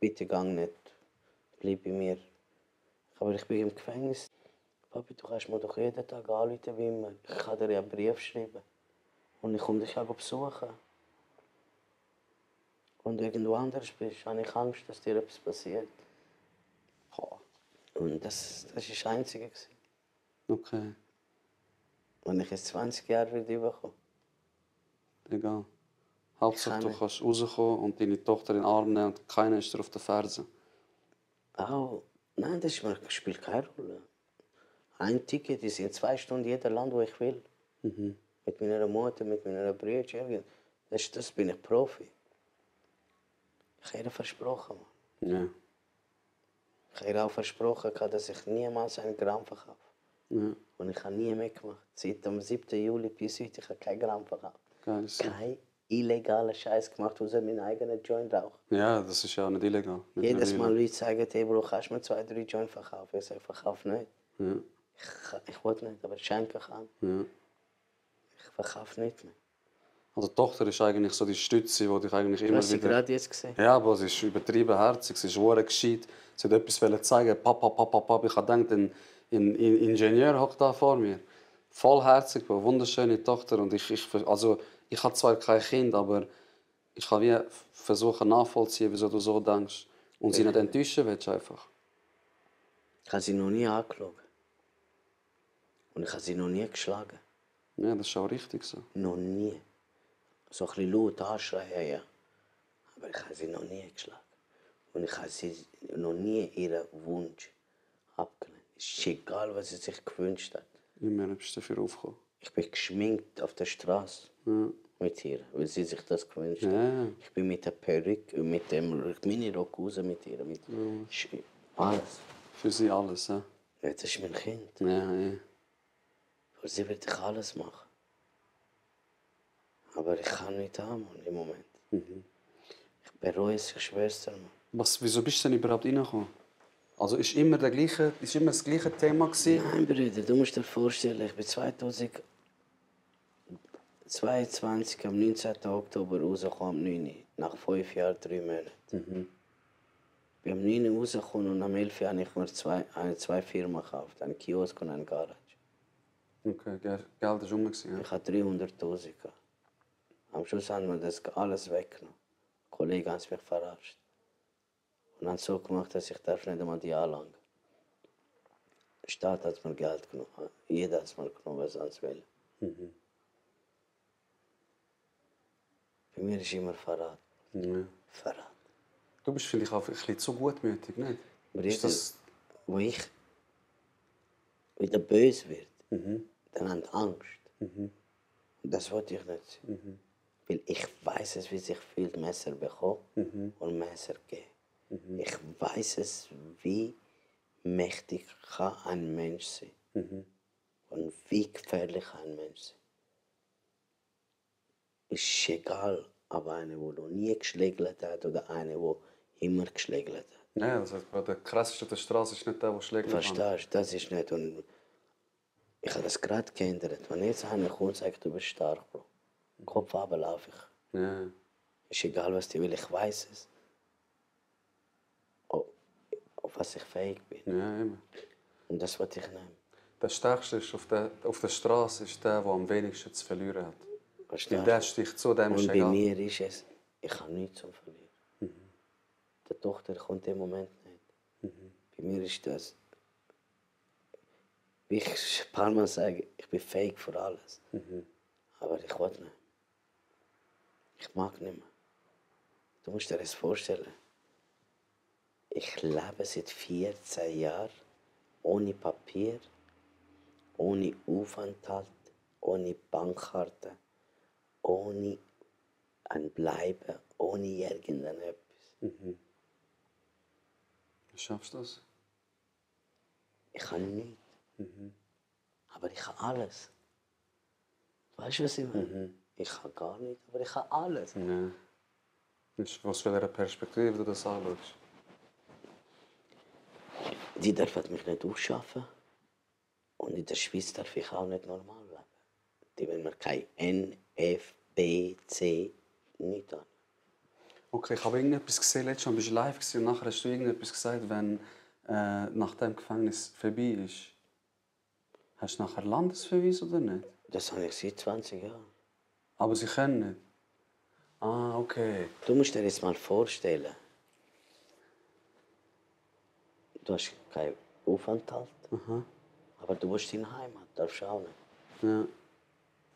Bitte gang nicht. Bleib bei mir. Aber ich bin im Gefängnis. Papi, du kannst mir doch jeden Tag anrufen wie immer. Ich kann dir ja einen Brief schreiben. Und ich komme dich auch besuchen. Und wenn du anders bist, habe ich Angst, dass dir etwas passiert. Und das war das Einzige. Okay, Und ich jetzt 20 Jahre wieder überkommen. egal. Hauptsache, du nicht. kannst rauskommen und deine Tochter in den Arm nehmen und keiner ist dir auf den Fersen. Auch, nein, spielt keine Rolle. Ein Ticket ist in 2 Stunden jeder Land, wo ich will. Mit meiner Mutter, mit meiner Brüder. Das bin ich Profi. Ich habe ihr versprochen, Mann. Ja. Ich habe ihr auch versprochen, dass ich niemals einen Gramm verkaufe. Ja. Und ich habe nie mitgemacht. Seit dem 7. Juli bis heute, ich habe keinen Gramm verkauft. Geil. So. Kein illegalen Scheiß gemacht, außer meinen eigenen Joint rauchen. Ja, das ist ja auch nicht illegal. Nicht Jedes illegal. Mal Leute sagen, hey Bro, kannst du mir 2, 3 Joint verkaufen? Ich sage, verkauf nicht. Ja. Ich will nicht, aber schenken kann. Ja. Ich verkaufe nicht mehr. Also die Tochter ist eigentlich so die Stütze, die dich eigentlich Du immer hast sie wieder... gerade jetzt gesehen. Ja, aber sie ist übertrieben herzig, sie ist verdammt gescheit. Sie hat etwas wollen zeigen, Papa, Papa, Papa. Ich habe gedacht, ein Ingenieur hockt da vor mir. Voll herzig, eine wunderschöne Tochter. Und ich habe zwar kein Kind, aber ich kann wie versuchen nachvollziehen, wieso du so denkst. Und sie nicht enttäuschen willst einfach. Ich habe sie noch nie angeschaut. Und ich habe sie noch nie geschlagen. Ja, das ist auch richtig so. Noch nie. So ein bisschen laut anschreien, ja. Aber ich habe sie noch nie geschlagen. Und ich habe sie noch nie ihren Wunsch abgelehnt. Es ist egal, was sie sich gewünscht hat. Immer bist du dafür aufgekommen. Ich bin geschminkt auf der Straße mit ihr, weil sie sich das gewünscht hat. Ja. Ich bin mit der Perücke, mit dem Mini-Rock raus mit ihr. Mit alles. Für sie alles, ja. Ja, das ist mein Kind. Ja, ja. Für sie würde ich alles machen. Aber ich kann nicht haben im Moment. Ich bereue es, ich schwör's dir, Mann. Wieso bist du denn überhaupt reingekommen? Also ist immer das gleiche Thema gewesen? Nein, Bruder, du musst dir vorstellen, ich bin 2022 am 19. Oktober rausgekommen, am 9. Nach 5 Jahren, 3 Monaten. Ich bin am 9. rausgekommen und am 11. habe ich mir zwei Firmen gekauft. Einen Kiosk und einen Garage. Okay, Geld war rum. Ja. Ich hatte 300'000 gehabt. Am Schluss haben wir das alles weggenommen. Die Kollegen haben mich verarscht. Und haben so gemacht, dass ich nicht einmal die anlangen. Der Staat hat mir Geld genommen. Jeder hat mir genommen, was er sonst will. Bei mir ist immer Verrat. Ja. Verrat. Du bist vielleicht auch ein bisschen zu gutmütig, nicht? Ist das... Wo ich wieder böse wird, dann haben die Angst. Und das wollte ich nicht sein. Weil ich weiß es, wie sich fühlt, Messer bekommen und Messer geben. Ich weiß es, wie mächtig kann ein Mensch sein und wie gefährlich ein Mensch sein. Ist egal, ob einer, der noch nie geschlägelt hat oder einer, der immer geschlägelt hat. Ja, also der krasseste auf der Straße ist nicht der, der schlägt. Verstehst du? Das ist nicht. Und ich habe das gerade geändert. Wenn jetzt einer kommt und sagt, du bist stark, Bro. Kopf runter laufe ich. Ja. Ist egal, was die will, ich weiß es. Auf was ich fähig bin. Ja, immer. Und das wollte ich nehmen. Der Stärkste ist auf der Straße ist der am wenigsten zu verlieren hat. Verstehst Weil du? der sticht zu, dem ist Und bei egal. mir ist es, ich habe nichts zu verlieren. Die Tochter kommt im Moment nicht. Bei mir ist das, wie ich ein paar Mal sage, ich bin fähig für alles. Aber ich will nicht. Ich mag nicht mehr. Du musst dir das vorstellen. Ich lebe seit 14 Jahren ohne Papier, ohne Aufenthalt, ohne Bankkarte, ohne ein Bleiben, ohne irgendetwas. Wie schaffst du das? Ich habe nichts. Aber ich habe alles. Weißt du, was ich meine? Ich habe gar nichts, aber ich habe alles. Ja. Aus welcher Perspektive du das anschaust? Die dürfen mich nicht ausschaffen. Und in der Schweiz darf ich auch nicht normal leben. Die wollen mir kein N, F, B, C, nichts an. Okay, ich habe irgendetwas gesehen, letztes Mal bist du live gewesen, und nachher hast du irgendetwas gesagt, wenn nach dem Gefängnis vorbei ist. Hast du nachher Landesverweis oder nicht? Das habe ich seit 20 Jahren. Aber sie können nicht. Ah, okay. Du musst dir jetzt mal vorstellen, du hast keine Aufenthalt. Aber du bist in Heimat, darfst du auch nicht. Ja.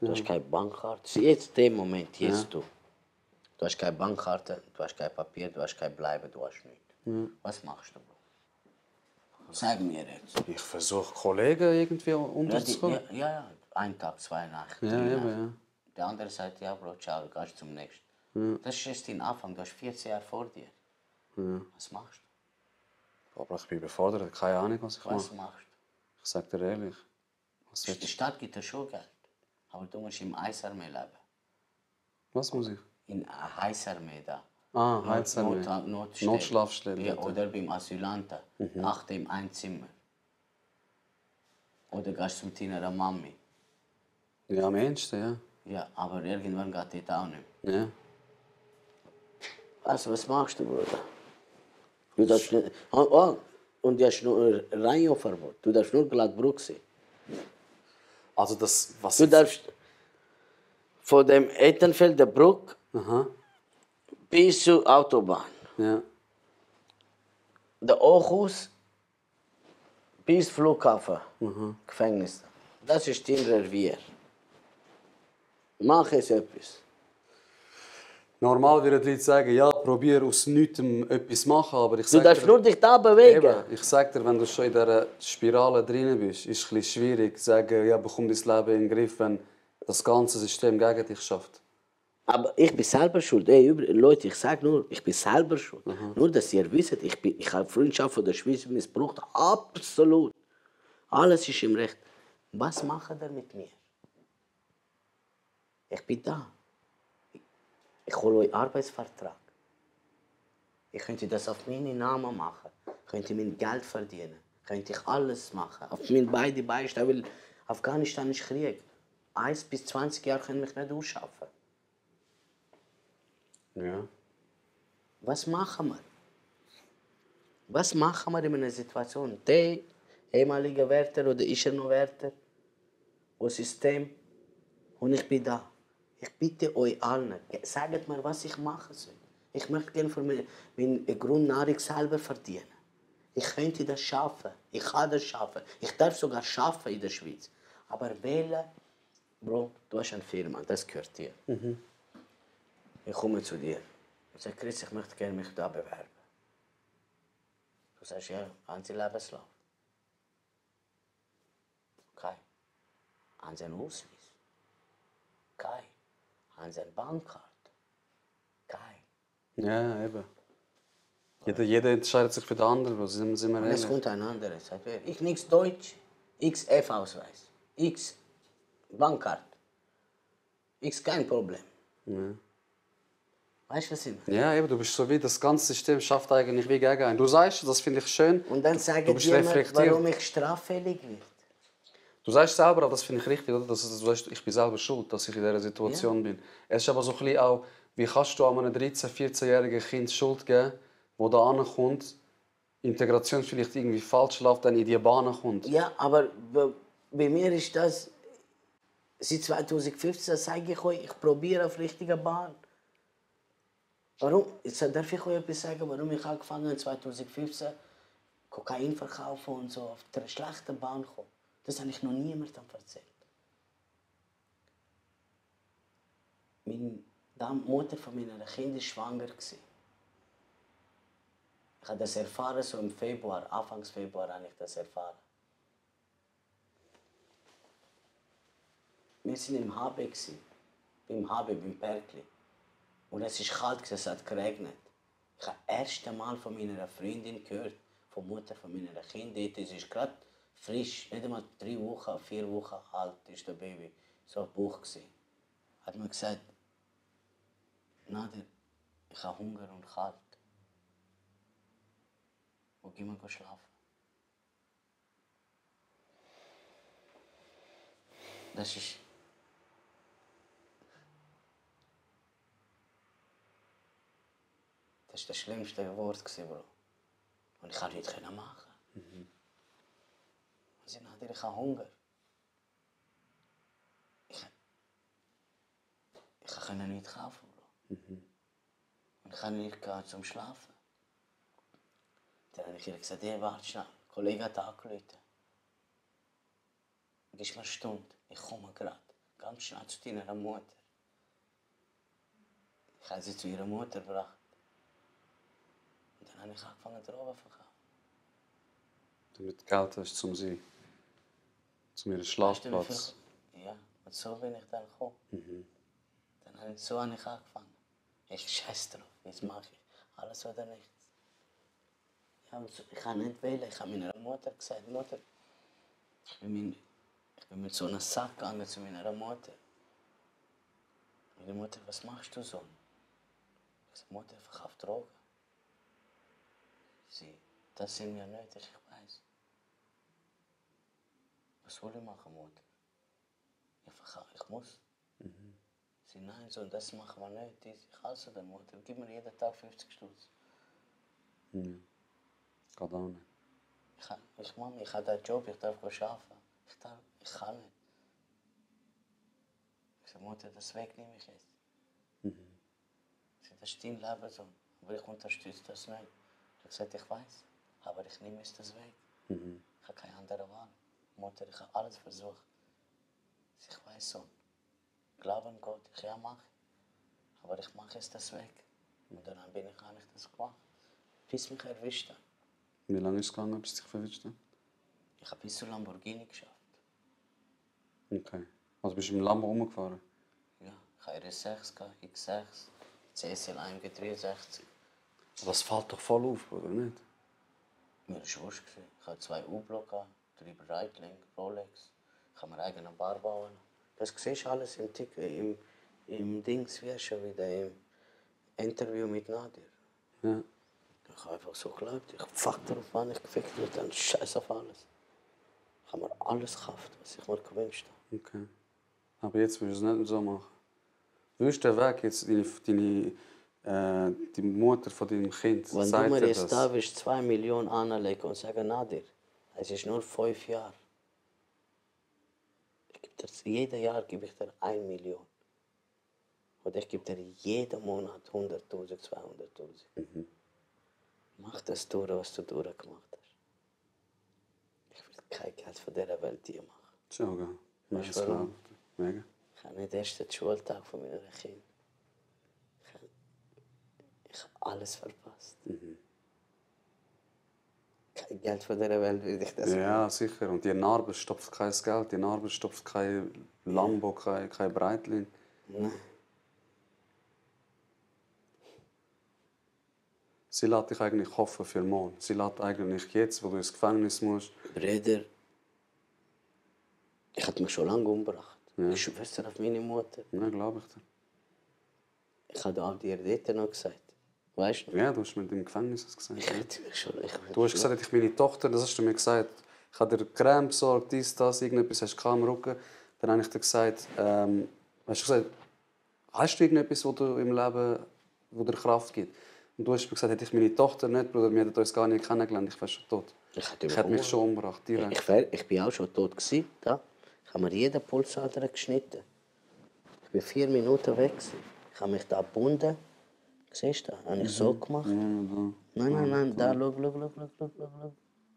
Du hast keine Bankkarte. Jetzt, dem Moment, jetzt du. Du hast keine Bankkarte, du hast kein Papier, du hast kein Bleiben, du hast nichts. Was machst du, Bro? Sag mir jetzt. Ich versuche, Kollegen irgendwie unterzukommen. Ja, ein Tag, 2 Nächte, 3 Ja, Nächte. eben, ja. Der andere sagt, ja, Bro, ciao, du gehst zum nächsten. Das ist erst dein Anfang, du hast 14 Jahre vor dir. Was machst du? Aber ich bin überfordert, keine Ahnung, was ich Was mache. machst du? Ich sag dir ehrlich. Was, Die Stadt gibt dir schon Geld. Aber du musst im Eisarmee leben. was muss ich? In Eisarmee da. Heizarmee. Notschlafstelle. Ja, oder beim Asylanten. Achte im ein Zimmer. Oder gehst zu deiner Mami. Ja, am ehesten, ja. Ja, aber irgendwann geht das auch nicht mehr. Ja. Also, was machst du, Bruder? Du darfst nicht... und du hast nur Reihenverbot. Du darfst nur Glattbruch sein. Also das, was Du darfst von dem Ettenfelder Bruck bis zur Autobahn. Ja. Der Aarhus bis Flughafen, Gefängnis. Das ist dein Revier. Mach es etwas. Normal würden die Leute sagen, ja, probier aus nichts etwas zu machen, aber ich Du sag darfst dir, nur dich da bewegen. eben, ich sag dir, wenn du schon in dieser Spirale drin bist, ist es ein bisschen schwierig zu sagen, ja, bekomm dein Leben in den Griff, wenn das ganze System gegen dich schafft. Aber ich bin selber schuld. Ey, Leute, ich sage nur, ich bin selber schuld. Nur, dass ihr wisst, ich habe Freundschaft von der Schweiz missbraucht. Absolut. Alles ist im Recht. Was macht ihr mit mir? Ich bin da. Ich hole euch Arbeitsvertrag. Ich könnte das auf meinen Namen machen. Ich könnte mein Geld verdienen. Könnte ich alles machen. Auf meine beide Beine, weil Afghanistan ist Krieg. 1 bis 20 Jahre können mich nicht ausschaffen. Ja. Was machen wir? Was machen wir in einer Situation? Der ehemalige Wärter oder ist er noch Wärter? Das System. Und ich bin da. Ich bitte euch allen, sagt mir, was ich machen soll. Ich möchte gerne für meine Grundnahrung selber verdienen. Ich könnte das schaffen. Ich kann das schaffen. Ich darf sogar schaffen in der Schweiz. Aber wählen, Bro, du hast eine Firma, das gehört dir. Ich komme zu dir. Ich sage, Chris, ich möchte gerne mich da bewerben. Du sagst, ja, haben Sie Lebenslauf? Okay. Haben Sie einen Ausweis? Okay. Haben Sie eine Bankkarte? Okay. Ja, eben. Jeder entscheidet sich für den anderen, Bro. Sind wir Und ehrlich. es kommt ein anderer. Sagt, ich nichts Deutsch, X F-Ausweis, X Bankkarte, X kein Problem. Weißt du, was ich meine? Ja, eben, du bist so wie, das ganze System schafft eigentlich wie gegen einen. Du sagst, das finde ich schön. Und dann du sagen bist die mir, reflektiert. warum ich straffällig werde. Du sagst selber, aber das finde ich richtig, oder? Du sagst, ich bin selber schuld, dass ich in dieser Situation bin. Es ist aber so ein bisschen auch, wie kannst du einem 13-, 14-jährigen Kind Schuld geben, das da ankommt, Integration vielleicht irgendwie falsch läuft, dann in die Bahn kommt. Ja, aber bei mir ist das, seit 2015 sage ich euch, ich probiere auf richtiger Bahn. Warum? Jetzt darf ich euch etwas sagen, warum ich angefangen habe 2015 Kokain verkaufen und so auf der schlechten Bahn kommen. Das habe ich noch niemandem erzählt. Die Mutter von meiner Kind war schwanger. Ich habe das erfahren, so im Februar, Anfang Februar habe ich das erfahren. Wir waren im HB, beim Perkli. Und es war kalt, es hat geregnet. Ich habe das erste Mal von meiner Freundin gehört, von der Mutter von meiner Kind. Es ist gerade frisch, nicht einmal 3 Wochen, 4 Wochen alt ist der Baby. So ein Bauch gewesen. Hat mir gesagt, Nader, ich habe Hunger und kalt. Wo gehen wir schlafen? Das ist... Das war das schlimmste Wort, Bro. Und ich konnte nichts machen. Und sie sagte, ich habe Hunger. Ich konnte nichts kaufen, Bro. Und ich konnte nicht gehen zum Schlafen. Dann habe ich ihr gesagt, hey, warte schnell, Kollege hat angerufen. Gib mir eine Stunde, ich komme gerade. Ganz schnell zu deiner Mutter. Ich habe sie zu ihrer Mutter gebracht. Und dann habe ich angefangen, Drogen zu verkaufen. Damit Geld hast zum sie. Zu ihrem Weißt du, Schlafplatz. wie viel? Ja, und so bin ich dann gekommen. So habe ich angefangen. Ich scheiße drauf, jetzt mache ich alles oder nichts. Ja, und so, ich kann nicht wählen. Ich habe meiner Mutter gesagt, Mutter, ich bin mit so einem Sack gegangen zu meiner Mutter. Meine Mutter, was machst du so? Ich sage, Mutter, verkauf Drogen. Sie, das sind wir nötig, ich weiß. Was soll ich machen, Mutter? Ich muss. Sie, nein, so, das machen wir nicht. Ich hasse der Mutter. Gib mir jeden Tag 50 Stutz. Geht auch nicht. Ich habe den Job, ich darf arbeiten. Ich kann nicht. Ich sage, Mutter, das wegnehme ich jetzt. Sie, das ist dein Leben so. Aber ich unterstütze das nicht. Ich habe gesagt, ich weiß, aber ich nehme es das weg. Ich habe keine andere Wahl. Mutter, ich habe alles versucht. Ich weiß so. Glaube an Gott, ja, mache ich. Aber ich mache jetzt das weg. Und dann habe ich das gemacht. Bis mich erwischt hat. Wie lange ist es gegangen, bis dich verwischt hat? Ich habe bis zu Lamborghini geschafft. Okay. Also bist du im Lambo rumgefahren? Ja, ich hatte RS6, X6, CSL AMG 63. Das fällt doch voll auf, oder nicht? Mir war es wurscht. Ich hatte 2 U-Block, 3 Breitling, Rolex. Ich kann mir eigene Bar bauen. Das siehst du alles im Dings, wie schon wieder im Interview mit Nadir. Ja. Ich habe einfach so geglaubt, ich fuck darauf an, ich gefickt wird, dann scheiß auf alles. Ich habe mir alles gekauft, was ich mir gewünscht habe. Okay. Aber jetzt willst du es nicht so machen. Willst du den Weg jetzt, die Mutter von deinem Kind, Wenn sagt du mir dir jetzt das? da willst, 2 Millionen anlegen und sagen, Nadir, es ist nur 5 Jahre. Jeden Jahr gebe ich dir 1 Million. Und ich gebe dir jeden Monat 100'000, 200'000. Mach das durch, was du durchgemacht hast. Ich will kein Geld von dieser Welt dir machen. Schon, gell? Weißt du das warum? glaube ich. Mega. Ich habe nicht erst den Schultag von meiner Kind. Ich habe alles verpasst. Kein Geld von dieser Welt will ich das Ja, sicher. Und die Narbe stopft kein Geld, die Narbe stopft kein Lambo, kein Breitling. Nein. Sie lässt dich eigentlich hoffen für morgen. Sie lässt eigentlich jetzt, wo du ins Gefängnis musst. Bruder, ich hatte mich schon lange umgebracht. Ich schwör's dir auf meine Mutter. Ja, glaube ich dir. Ich habe auch dir dort noch gesagt. Weißt du? Ja, du hast mir im Gefängnis das gesagt. Ich hätte mich schon. Du hast gesagt, ich meine Tochter, das hast du mir gesagt. Ich habe dir Creme besorgt, dies, das, irgendetwas hast du am Rücken. Dann habe ich dir gesagt, hast du irgendetwas, wo du im Leben, wo dir Kraft gibt? Und du hast mir gesagt, hätte ich meine Tochter nicht, Bruder, wir hätten uns gar nicht kennengelernt, ich wäre schon tot. Ich hätte mich schon umgebracht, direkt. Ich bin auch schon tot gewesen, da. Ich habe mir jeden Pulsader geschnitten. Ich war 4 Minuten weg gewesen. Ich habe mich da gebunden. Siehst du, habe ich so gemacht. Ja, da. Nein, da, schau.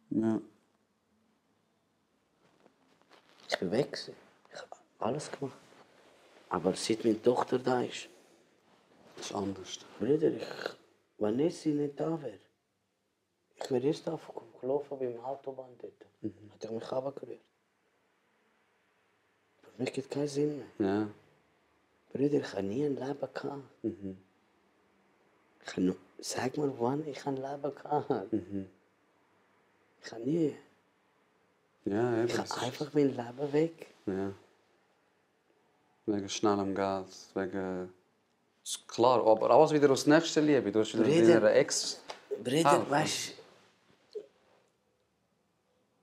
Ja. Ich bin weg gewesen. Ich habe alles gemacht. Aber seit meine Tochter da ist, Das ist anders. Bruder, wenn sie nicht da wäre, ich wäre erst gelaufen beim Autobahn dort. Hätte ich mich runtergerührt. Für mich gibt es keinen Sinn mehr. Ja. Bruder, ich habe nie ein Leben gehabt. Sag mal, wann ich ein Leben gehabt. Ich habe nie. Ja, eben. Ich habe einfach mein Leben weg. Ja. Wegen schnellem Geld, wegen... Ist klar, aber alles wieder aus nächster Liebe. Du hast wieder Bruder. deiner Ex... Bruder, weißt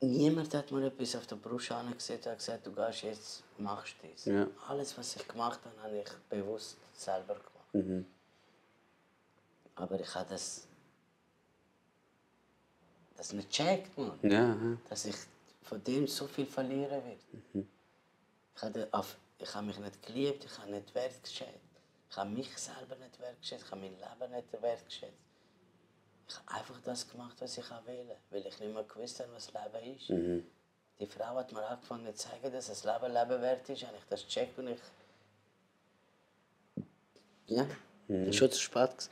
du, niemand hat mir etwas auf der Brust angesehen und gesagt, du gehst jetzt, machst das. Ja. Alles, was ich gemacht habe, habe ich bewusst selber gemacht. Aber ich habe das nicht gecheckt, Mann. Ja, Dass ich von dem so viel verlieren werde. Ich habe mich nicht geliebt, ich habe nicht wertgeschätzt. Ich habe mich selber nicht wertgeschätzt, ich habe mein Leben nicht wertgeschätzt. Ich habe einfach das gemacht, was ich wählen, weil ich nicht mehr gewusst habe, was Leben ist. Die Frau hat mir angefangen zu zeigen, dass das Leben wert ist. Habe ich das gecheckt und ich... Ja, das ist schon zu spät gewesen.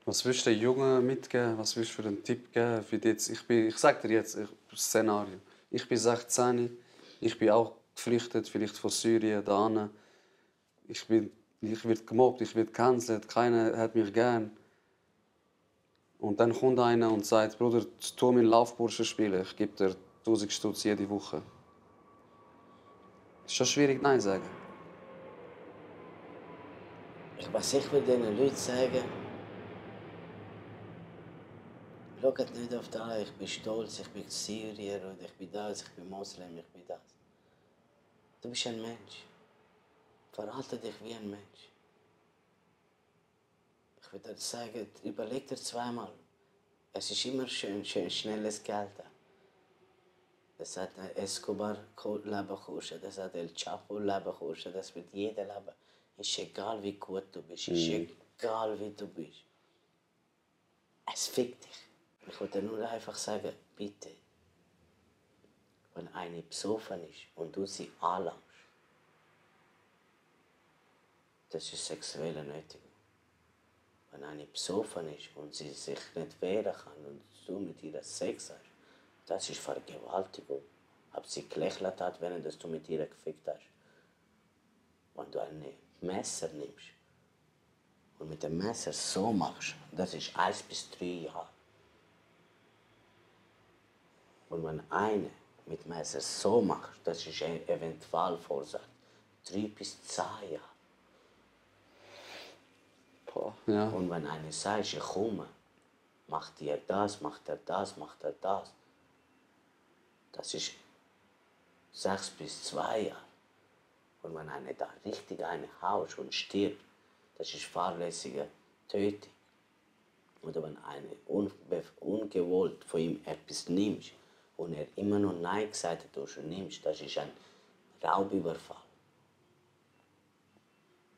Was willst du den Jungen mitgeben? Was willst du für einen Tipp geben? Für jetzt, ich sage dir jetzt ein Szenario. Ich bin 16, ich bin auch geflüchtet, vielleicht von Syrien dahin. Ich werde gemobbt, ich werde gecancelt, keiner hat mich gern. Und dann kommt einer und sagt, Bruder, tu mir Laufbursche spielen, ich gebe dir 1000 Stutz jede Woche. Es ist schon schwierig, Nein zu sagen. Was ich will diesen Leuten sagen, schaut nicht auf das, ich bin stolz, ich bin Syrier oder ich bin das, ich bin Moslem, ich bin das. Du bist ein Mensch. Verhalte dich wie ein Mensch. Ich würde dir sagen, überleg dir zweimal. Es ist immer schön schnelles Geld da. Das hat ein Escobar Leben gekostet, das hat El Chapo Leben gekostet, das wird jeder Leben. Ist egal wie gut du bist, ist egal wie du bist. Es fickt dich. Ich wollte nur einfach sagen, bitte, wenn eine besoffen ist und du sie anlangst, das ist sexuelle Nötigung. Wenn eine besoffen ist und sie sich nicht wehren kann und du mit ihr Sex hast, das ist Vergewaltigung. Ob sie gelächelt hat, während du mit ihr gefickt hast. Wenn du ein Messer nimmst und mit dem Messer so machst, das ist 1 bis 3 Jahre. Und wenn eine mit dem Messer so macht, das ist eine Eventualvorsorge. 3 bis 10 Jahre. Ja. Und wenn eine sagt, ich komme, macht ihr das, macht er das, macht er das. Das ist 6 bis 2 Jahre. Und wenn eine da richtig eine haut und stirbt, das ist fahrlässige Tötung. Oder wenn eine ungewollt von ihm etwas nimmst und er immer noch Nein gesagt hat und nimmst, das ist ein Raubüberfall.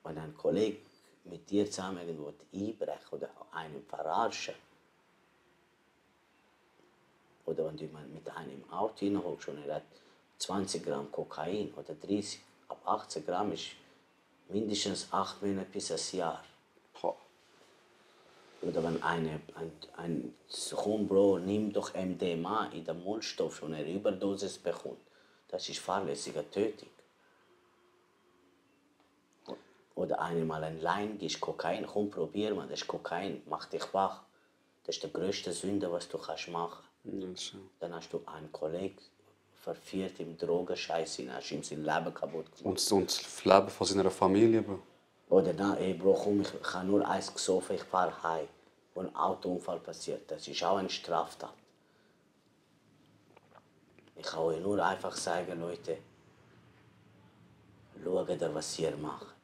Wenn ein Kollege mit dir zusammen irgendwo einbrechen oder einen verarschen, oder wenn du mit einem im Auto hineinholst und er hat 20 Gramm Kokain oder 30, ab 18 Gramm ist mindestens 8 Monate bis ein Jahr. Oder wenn ein Bro, nimm doch MDMA in den Mundstoff und er Überdosis bekommt, das ist fahrlässige Tötung. Oder einmal ein Lein gibst, Kokain, komm, probier mal, das ist Kokain, macht dich wach. Das ist die größte Sünde, was du machen kannst. Dann hast du einen Kollegen verführt im Drogenscheiß, hast ihm sein Leben kaputt gemacht. Und das Leben von seiner Familie, Bro. Oder dann, ey Bro, komm, ich habe nur eins gesoffen, ich fahre heim. Und ein Autounfall passiert, das ist auch eine Straftat. Ich kann euch nur einfach sagen, Leute, schaut ihr, was ihr macht.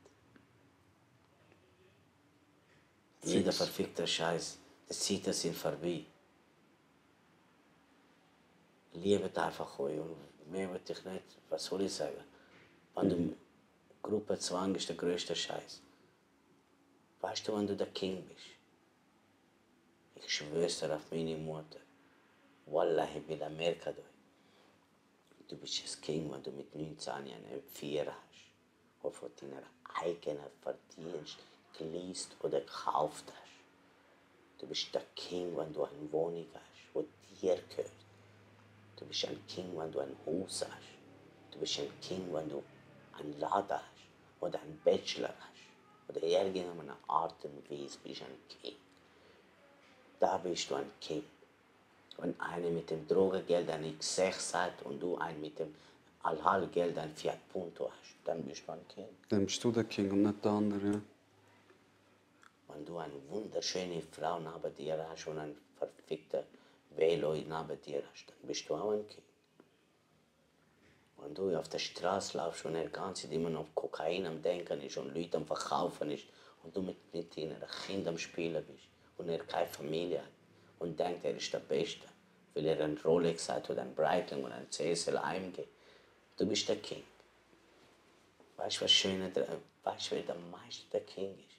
Jeder verfickte Scheiß, das zieht das vorbei. Liebet einfach euch und mehr will ich nicht. Was soll ich sagen? Wenn du Gruppenzwang ist der größte Scheiß. Weißt du, wenn du der King bist? Ich schwör's dir auf meine Mutter. Wallahi, ich will Amerika da. Du bist das King, wenn du mit 19 einen Empfänger hast. Oder von deiner eigenen Verdienst geleast oder gekauft hast. Du bist der King, wenn du eine Wohnung hast, die dir gehört. Du bist ein King, wenn du ein Haus hast. Du bist ein King, wenn du einen Laden hast. Oder einen Bachelor hast. Oder irgendeine Art und Weise bist du ein King. Da bist du ein King. Wenn einer mit dem Drogengeld ein X6 hat und du einen mit dem Al-Hal-Geld ein Fiat Punto hast, dann bist du ein King. Dann bist du der King und nicht der andere, ja. Wenn du eine wunderschöne Frau neben dir hast und ein verfickter Velo neben dir hast, dann bist du auch ein King. Wenn du auf der Straße laufst und er ganz immer noch auf Kokain am Denken ist und Leute am Verkaufen ist und du mit deinen Kindern am Spielen bist und er keine Familie hat und denkt, er ist der Beste, weil er einen Rolex hat oder einen Breitling oder einen CSL AMG. Du bist der King. Weißt du, was Schöne, weißt du, wer der meiste der King ist?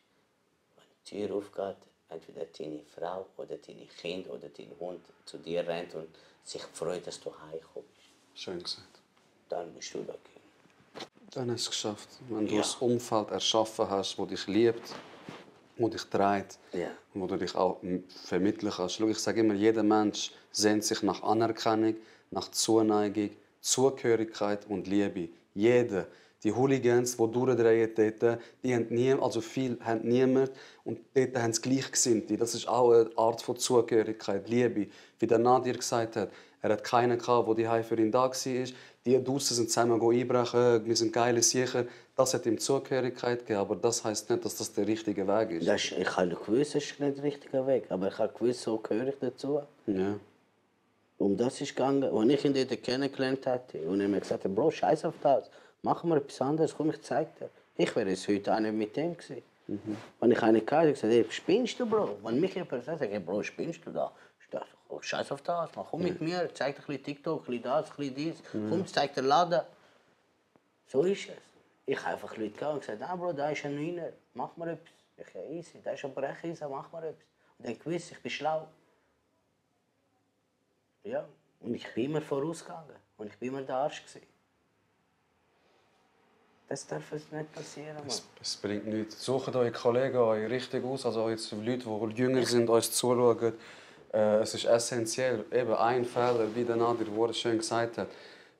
Wenn die Tür aufgeht, entweder deine Frau oder deine Kind oder dein Hund zu dir rennt und sich freut, dass du heimkommst. Schön gesagt. Dann bist du da. Kind. Dann hast du es geschafft. Wenn du Ja. ein Umfeld erschaffen hast, das dich liebt, das dich trägt, Ja. wo du dich auch vermitteln kannst. Schau, ich sage immer, jeder Mensch sehnt sich nach Anerkennung, nach Zuneigung, Zugehörigkeit und Liebe. Jeder. Die Hooligans, die durchdrehen dort, die haben also viele haben niemand und dort haben sie Gleichgesinnte. Das ist auch eine Art von Zugehörigkeit, Liebe. Wie der Nadir gesagt hat, er hat keinen gehabt, der die für ihn da war. Die draussen sind zusammen einbrechen, wir sind geile Sicher. Das hat ihm Zugehörigkeit gegeben, aber das heisst nicht, dass das der richtige Weg ist. Ich habe gewusst, das ist nicht der richtige Weg, aber ich habe gewusst, so gehöre ich dazu. Ja. Das ist gegangen, als ich ihn dort kennengelernt hatte. Und er mir gesagt hat, Bro, scheiß auf das, machen wir etwas anderes, komm, ich zeig dir. Ich wäre es heute auch nicht mit dem gewesen. Wenn ich einen hatte, habe ich gesagt, hey, spinnst du, Bro? Wenn mich jemand sagt, hey, Bro, spinnst du da? Ich dachte, oh, scheiß auf das, man, komm mit mir, zeig dir ein bisschen TikTok, ein bisschen das, ein bisschen dies. Komm, zeig dir Laden. So ist es. Ich habe einfach Leute gehabt und gesagt, ah, Bro, da ist ein Neuner, mach mal etwas. Ich ja, easy, da ist ein Brecheisen, mach mal etwas. Und dann gewiss, ich bin schlau. Ja, und ich bin immer vorausgegangen. Und ich bin immer der Arsch gewesen. Das darf es nicht passieren, Mann. Es bringt nichts. Sucht eure Kollegen euch richtig aus, also jetzt Leute, die jünger sind, uns zuschauen. Es ist essentiell. Eben ein Fehler, wie der Nadir schön gesagt hat.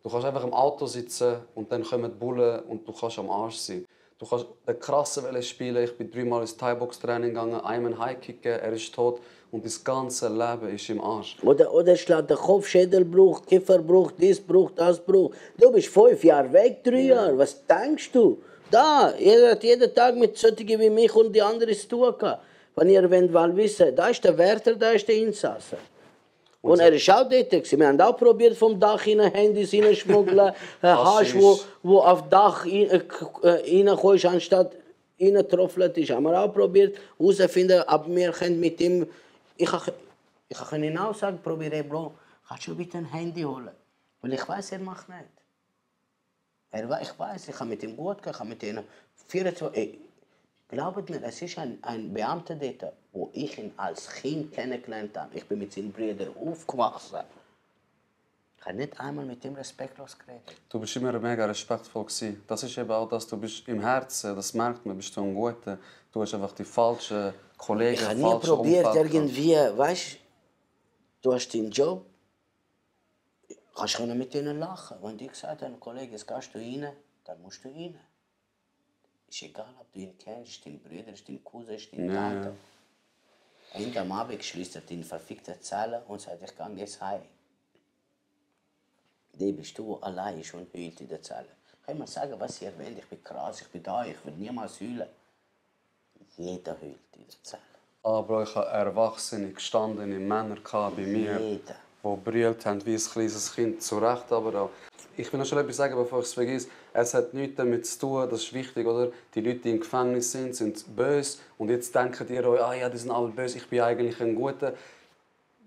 Du kannst einfach im Auto sitzen und dann kommen die Bullen und du kannst am Arsch sein. Du kannst den krassen spielen. Ich bin 3-mal ins Thai-Box-Training gegangen, einmal High-Kicken, er ist tot und das ganze Leben ist im Arsch. Oder schlägt der Kopf, Schädelbruch, Kieferbruch, dies Bruch, das Bruch. Du bist 5 Jahre weg, 3 Jahre. Was denkst du? Da, jeder hat jeden Tag mit solchen wie mich und die anderen zu tun gehabt. Wenn ihr wollt wissen, da ist der Wärter, da ist der Insasse. Und er ist auch dort. Wir haben auch probiert, vom Dach rein Handys reinschmuggeln. Hasch, wo auf das Dach reinkommst, anstatt reingetropft ist. Haben wir auch probiert, herauszufinden, ob wir mit ihm... Ich kann ihn auch sagen, probiere, Bro, kannst du bitte ein Handy holen? Weil ich weiß, er macht nicht. Ich weiß, ich kann mit ihm gut gehen, ich kann mit ihm 24... Glaubt mir, es ist ein Beamter dort, wo ich ihn als Kind kennengelernt habe. Ich bin mit seinen Brüdern aufgewachsen. Ich habe nicht einmal mit ihm respektlos geredet. Du bist immer mega respektvoll gewesen. Das ist eben auch das, du bist im Herzen, das merkt man, bist du ein Guter. Du hast einfach die falschen Kollegen, Ich habe nie probiert, irgendwie, weißt du, hast deinen Job, kannst du mit ihnen lachen. Wenn die gesagt haben, Kollege, jetzt gehst du rein, dann musst du rein. Ist egal, ob du ihn kennst, ist dein Bruder, ist dein Cousin, ist deine Tante. Und am Abend schließt er deine verfickte Zelle und sagt, ich gehe jetzt heim. Die bist du allein und heult in der Zelle. Ich kann mal sagen, was ihr wollt, ich bin krass, ich bin da, ich will niemals heulen. Jeder heult in der Zelle. Aber ich hatte erwachsene, gestandene Männer bei mir, die brüllt haben wie ein kleines Kind. Zu Recht aber auch. Ich will noch schon etwas sagen, bevor ich es vergesse. Es hat nichts damit zu tun, das ist wichtig, oder? Die Leute, die im Gefängnis sind böse. Und jetzt denken ihr euch, ah ja, die sind alle böse, ich bin eigentlich ein Guter.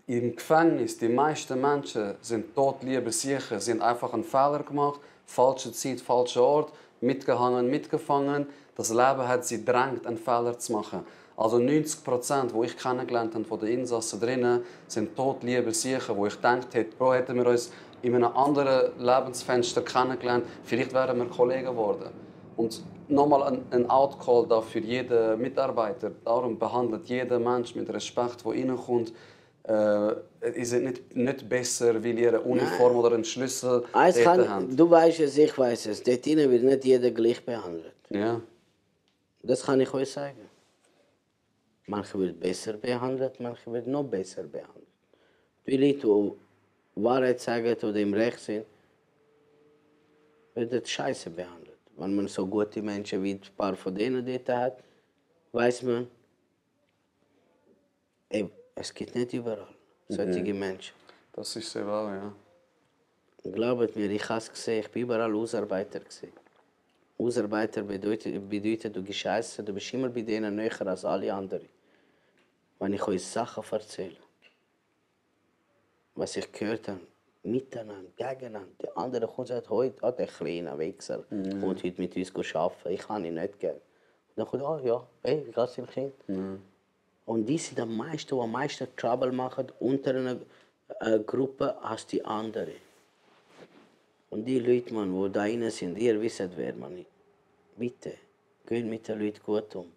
Im Gefängnis, die meisten Menschen sind tot lieber sicher. Sie haben einfach einen Fehler gemacht, falsche Zeit, falscher Ort, mitgehangen, mitgefangen. Das Leben hat sie gedrängt, einen Fehler zu machen. Also 90%, die ich kennengelernt habe von den Insassen drinnen, sind tot lieber sicher, wo ich gedacht hätte, Bro, hätten wir uns in einem anderen Lebensfenster kennengelernt, vielleicht wären wir Kollegen geworden. Und nochmal ein Outcall da für jeden Mitarbeiter. Darum behandelt jeder Mensch mit Respekt, der reinkommt. Ist nicht besser, weil ihr eine Uniform oder einen Schlüssel habt. Du weißt es, ich weiß es. Dort drinnen wird nicht jeder gleich behandelt. Ja. Das kann ich euch sagen. Manche wird besser behandelt, manche wird noch besser behandelt. Die Leute, die Wahrheit sagen oder im Recht sind, wird scheiße behandelt. Wenn man so gute Menschen wie ein paar von denen dort hat, weiß man, es gibt nicht überall solche Menschen. Das ist sehr wahr, ja. Glaubt mir, ich habe es gesehen, ich war überall Ausarbeiter. Ausarbeiter bedeutet, du gehst essen, du bist immer bei denen näher als alle anderen. Wenn ich euch Sachen erzähle, was ich gehört habe, miteinander, gegeneinander. Der andere kommt und sagt, heute, der kleine Wichser, kommt heute mit uns arbeiten, ich kann ihn nicht geben. Und dann kommt ja, hey, wie geht's dem Kind? Und die sind am meisten, die am meisten Trouble machen unter einer Gruppe als die andere. Und die Leute, man, die da rein sind, ihr wisst, wer man ist. Bitte, geht mit den Leuten gut um.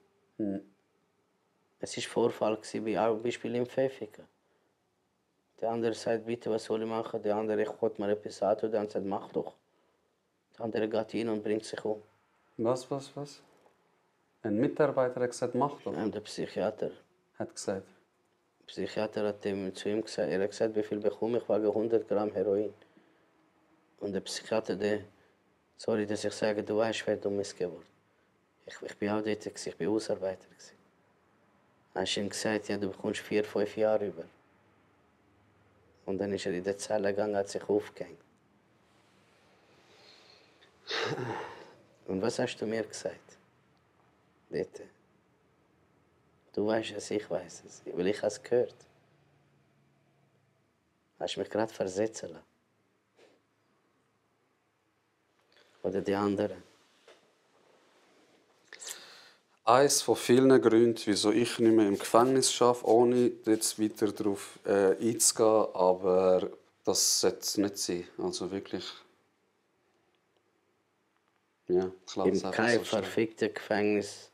Es war Vorfall zum Beispiel im Pfäffiken. Der andere sagt, bitte, was soll ich machen? Der andere, ich wollte mir etwas antun. Der andere sagt, mach doch. Der andere geht hin und bringt sich um. Was? Ein Mitarbeiter hat gesagt, mach doch. Und der Psychiater. Hat gesagt. Der Psychiater hat zu ihm gesagt, er hat gesagt, wie viel bekomme ich wegen 100 Gramm Heroin. Und der Psychiater, sorry, dass ich sage, du weißt, wer dumm ist geworden. Ich bin auch dort, ich bin Ausarbeiter. Dann hat ihm gesagt, ja, du bekommst 4-5 Jahre über. Und dann ist er in die Zelle gegangen, hat sich aufgehängt. Und was hast du mir gesagt? Dort. Du weißt es, ich weiß es, weil ich es gehört. Hast mich gerade versetzen lassen. Oder die anderen. Eines von vielen Gründen, wieso ich nicht mehr im Gefängnis arbeite, ohne jetzt weiter darauf einzugehen, aber das sollte nicht sein. Also wirklich. Ja, klar. Im kein verfickten Gefängnis,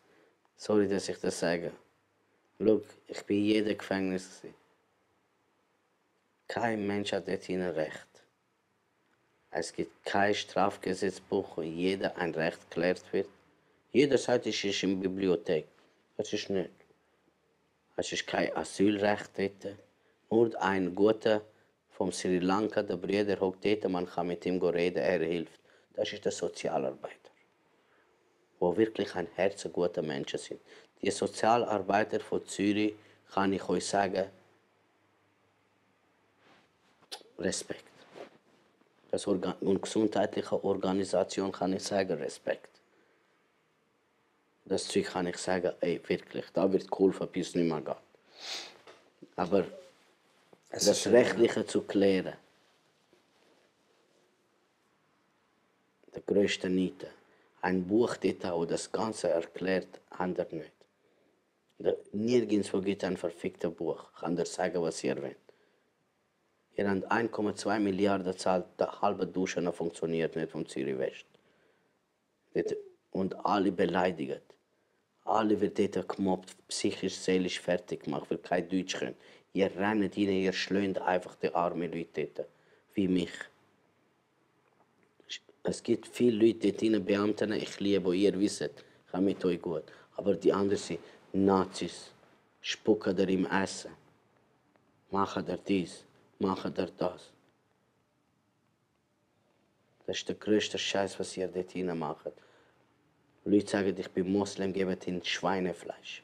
sorry, dass ich das sage. Schau, ich bin in jedem Gefängnis. Kein Mensch hat dort hinein Recht. Es gibt kein Strafgesetzbuch, wo jeder ein Recht geklärt wird. Jeder sagt, es ist in der Bibliothek. Das ist nicht. Es ist kein Asylrecht dort. Nur ein guter vom Sri Lanka, der Bruder, hockt dort, man kann mit ihm reden, er hilft. Das ist der Sozialarbeiter, wo wirklich ein herzguter Mensch sind. Die Sozialarbeiter von Zürich, kann ich euch sagen, Respekt. Und gesundheitliche Organisation kann ich sagen, Respekt. Das Zeug kann ich sagen, ey, wirklich, da wird geholfen, bis es nicht mehr geht. Aber das Rechtliche zu klären, der größte Niete. Ein Buch, das das Ganze erklärt, haben wir nicht. Nirgendwo gibt es ein verficktes Buch, kann dir sagen, was ihr wollt. Ihr habt 1,2 Milliarden zahlt, der halbe Dusche funktioniert nicht vom Zürich West. Und alle beleidigt. Alle werden dort gemobbt, psychisch, seelisch fertig gemacht, weil kein Deutsch können. Ihr rennt rein, ihr schlönt einfach die armen Leute dort, wie mich. Es gibt viele Leute dort drin, Beamten, ich liebe, ihr wisst, ich habe mit euch gut. Aber die anderen sind Nazis, spucken dir im Essen, machen dir dies, machen dir das. Das ist der größte Scheiß, was ihr dort drin macht. Leute sagen, ich bin Moslem, geben ihnen Schweinefleisch.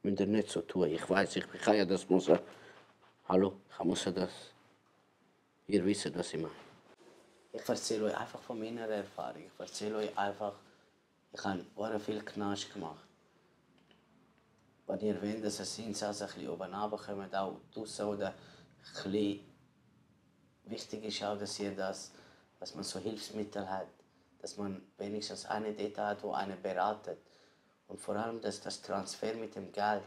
Müsst ihr nicht so tun. Ich weiß, ich kann ja das müssen. Hallo, ich muss das. Ihr wisst, was ich meine. Ich erzähle euch einfach von meiner Erfahrung. Ich erzähle euch einfach, ich habe sehr viel Knast gemacht. Wenn ihr wollt, dass das Einsatz ein bisschen oben runterkommt, auch draussen oder ein bisschen wichtig ist auch, dass man so Hilfsmittel hat. Dass man wenigstens eine dort hat, wo eine beratet. Und vor allem, dass das Transfer mit dem Geld.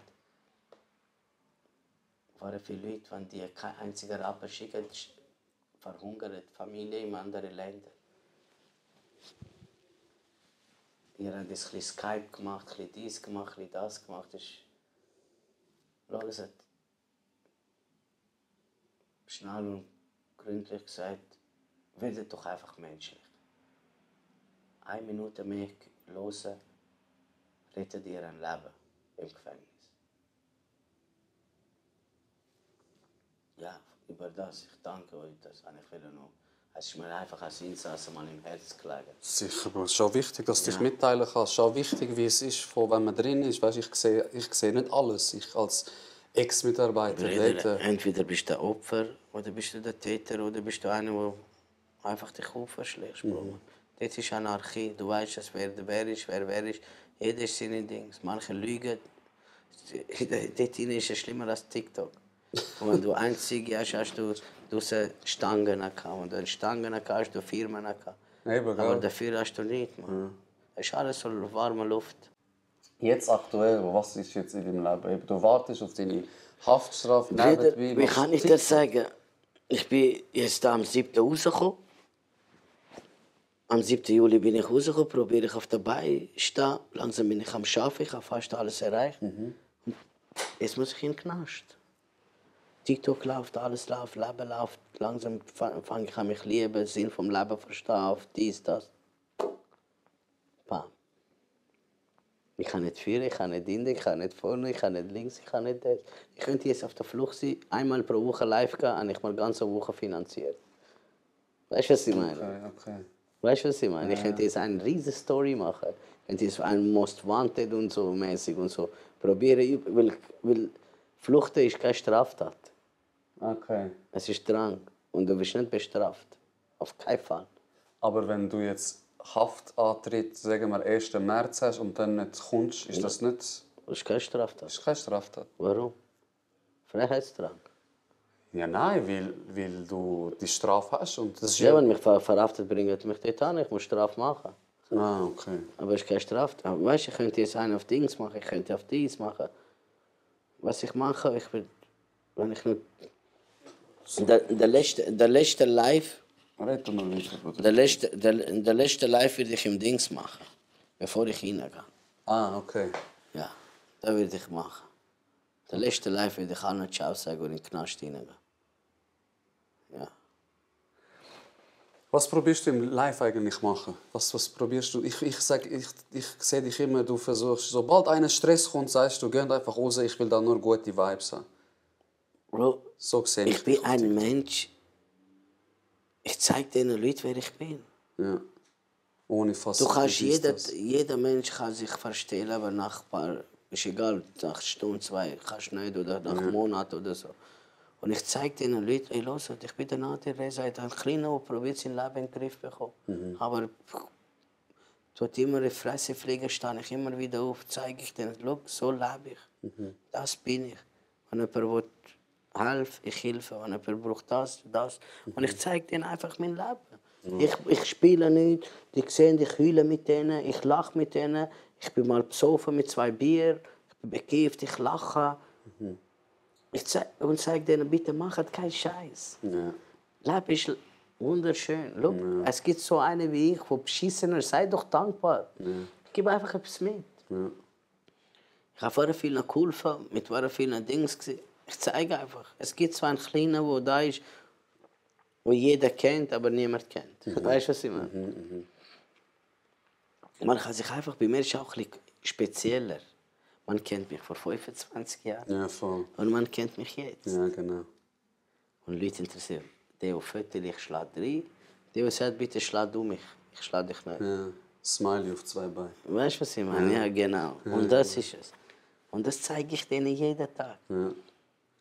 Waren viele Leute, wenn die kein einziger Rappen schicken, verhungert, Familie in anderen Ländern. Ihr habt ein bisschen Skype gemacht, ein bisschen dies gemacht, ein bisschen das gemacht. Schau, schnell und gründlich gesagt, werdet doch einfach menschlich. 1 Minute mehr hören, rettet ihr ein Leben im Gefängnis. Ja, über das, ich danke euch, das habe ich wieder noch. Es ist mir einfach als Insasse mal im Herz gelegen. Sicher, aber es ist auch wichtig, dass du dich mitteilen kannst. Es ist auch wichtig, wie es ist, wenn man drin ist. Weißt, ich sehe nicht alles. Ich als Ex-Mitarbeiter. Entweder bist du ein Opfer, oder bist du der Täter, oder bist du einer, der einfach dich aufschlägt. Das ist Anarchie. Du weißt, wer ist. Jeder ist seine Dings. Manche lügen. Dort ist es schlimmer als TikTok. Und wenn du einzig hast, hast du Stangen gehabt. Und wenn du Stangen hast, hast du Firmen gehabt. Aber dafür hast du nicht, man. Es ist alles so warme Luft. Jetzt aktuell, was ist jetzt in deinem Leben? Eben, du wartest auf deine Haftstrafe, Bruder, nebenbei. wie kann ich das sagen? Ich bin jetzt am 7. rausgekommen. Am 7. Juli bin ich rausgekommen, probiere ich auf der Beine zu stehen. Langsam bin ich am Arbeiten, ich habe fast alles erreicht. Und jetzt muss ich in den Knast. TikTok läuft, alles läuft, Leben läuft. Langsam fange ich an mich lieben, Sinn vom Leben verstehen, auf dies, das. Bam. Ich kann nicht führen, ich kann nicht hinten, ich kann nicht vorne, ich kann nicht links, ich kann nicht das. Ich könnte jetzt auf der Flucht sein, einmal pro Woche live gehen, und ich mal eine ganze Woche finanziert. Weißt du, was ich meine? Okay. Weißt du, was ich meine? Ich könnte jetzt eine riesige Story machen. Ich könnte jetzt ein Most Wanted und so mäßig und so probieren, weil Fluchten ist keine Straftat. Okay. Es ist Drang und du wirst nicht bestraft. Auf keinen Fall. Aber wenn du jetzt Haftantritt, sagen wir, 1. März hast und dann nicht kommst, ist das nicht... Das ist keine Straftat. Das ist keine Straftat. Warum? Freiheitsdrang. Ja, nein, weil du die Strafe hast und das ist Ja, wenn mich verhaftet bringt, mich dort an. Ich muss Strafe machen. Ah, okay. Aber es ist keine Straftat. Weißt du, ich könnte jetzt einen auf Dings machen, ich könnte auf dies machen. Was ich mache, wenn ich nur... Der letzte Live... Red mal weiter, Bruder. Der letzte Live würde ich im Dings machen, bevor ich hingehe. Ah, okay. Ja, das würde ich machen. Der letzte Live würde ich allen Ciao sagen und in den Knast hineingehen. Ja. Was probierst du im Live eigentlich machen? Was probierst du? Ich sehe dich immer, du versuchst, sobald einer Stress kommt, sagst du, geh einfach raus, ich will da nur gute Vibes haben. Bro, So sehe ich bin ein Mensch, ich zeige den Leuten, wer ich bin. Ja. Ohne Du kannst, jeder Mensch kann sich verstehen, aber nach ein paar, ist egal, nach Stunde, 2, kannst du nicht, oder nach einem Monat oder so. Und ich zeige den Leuten, ey, los, ich bin der Nadir Reza, ein Kleiner, der probiert, sein Leben in den Griff zu bekommen. Aber tut immer in Fresse fliegen, stehe ich immer wieder auf, zeige ich denen, schau, so lebe ich. Das bin ich. Wenn jemand will, helfe, ich helfe. Wenn jemand braucht das. Und ich zeige denen einfach mein Leben. Ich spiele nicht, die sehen, ich heule mit denen, ich lache mit denen. Ich bin mal besoffen mit 2 Bier, ich bin bekifft, ich lache. Ich zeige denen, bitte macht keinen Scheiß. Ja. Leben ist wunderschön. Schau, es gibt so einen wie ich, der beschissener, sei doch dankbar. Gib einfach etwas mit. Ja. Ich habe vorher viel geholfen, mit vorher vielen Dingen. Ich zeige einfach. Es gibt zwar einen Kleinen, der da ist, den jeder kennt, aber niemand kennt. Weißt du, was ich meine? Man kann sich einfach, bei mir ist es auch ein bisschen spezieller. Man kennt mich vor 25 Jahren. Ja, voll. Und man kennt mich jetzt. Ja, genau. Und Leute interessieren. Der Viertel, ich schlage 3. Der sagt, bitte schlag du mich. Ich schlage dich nicht. Ja. Smiley auf 2 Beinen. Weißt du, was ich meine? Ja, genau. Und das ist es. Und das zeige ich denen jeden Tag. Ja.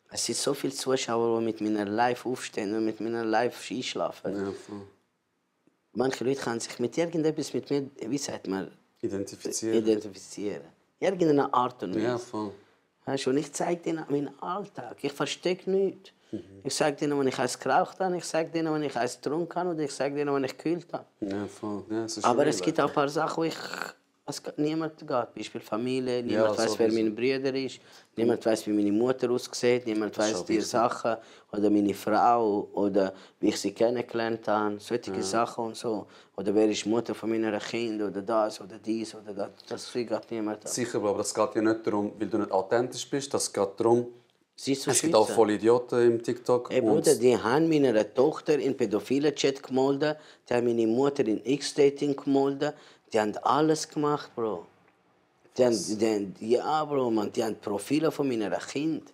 Es sind so viele Zuschauer, die mit meiner Live aufstehen und mit meiner Live einschlafen. Ja, voll. Manche Leute können sich mit irgendetwas mit mir, wie sagt man, identifizieren. Irgendeine Art und Weise. Ja, voll. Weißt du, und ich zeige denen meinen Alltag. Ich verstecke nichts. Ich sage denen, wenn ich eins geraucht habe, ich sage denen, wenn ich eins getrunken habe, und ich sage denen, wenn ich gekühlt habe. Ja, voll. Ja, es ist Aber real, es gibt auch ein paar Sachen, wo niemand geht. Beispiel Familie, niemand weiß, wer mein Bruder ist, niemand weiß, wie meine Mutter aussieht, niemand weiß die Sachen, oder meine Frau, oder wie ich sie kennengelernt habe, solche Sachen und so. Oder wer ist die Mutter von meiner Kind, oder das, oder dies, oder das. Das geht niemand an. Sicher, aber das geht ja nicht darum, weil du nicht authentisch bist, das geht darum, es gibt auch Schweizer. voll Idioten im TikTok. Ey Bruder, die haben meine Tochter in pädophilen Chat gemolden, die haben meine Mutter in X-Dating gemolden, die haben alles gemacht, Bro. Ja, Bro, man, die haben Profile von meiner Kind.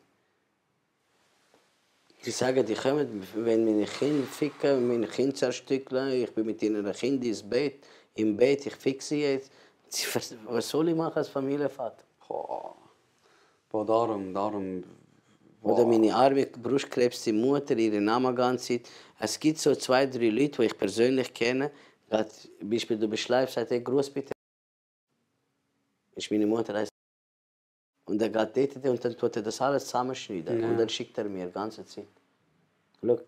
Die sagen, die kommen, wenn meine Kinder ficken, meine Kinder zerstückeln, ich bin mit ihnen Kind im Bett, ich fixe sie jetzt. Was soll ich machen als Familienvater? Boah, darum. Oder meine arme Brustkrebs, die Mutter, ihre Namen ganz Zeit. Es gibt so 2, 3 Leute, die ich persönlich kenne. Zum Beispiel, du bist live, sagt, hey, Gruß bitte. Ist meine Mutter heißt. Und er geht dort und dann tut er das alles zusammenschneiden. Und dann schickt er mir die ganze Zeit. Schau,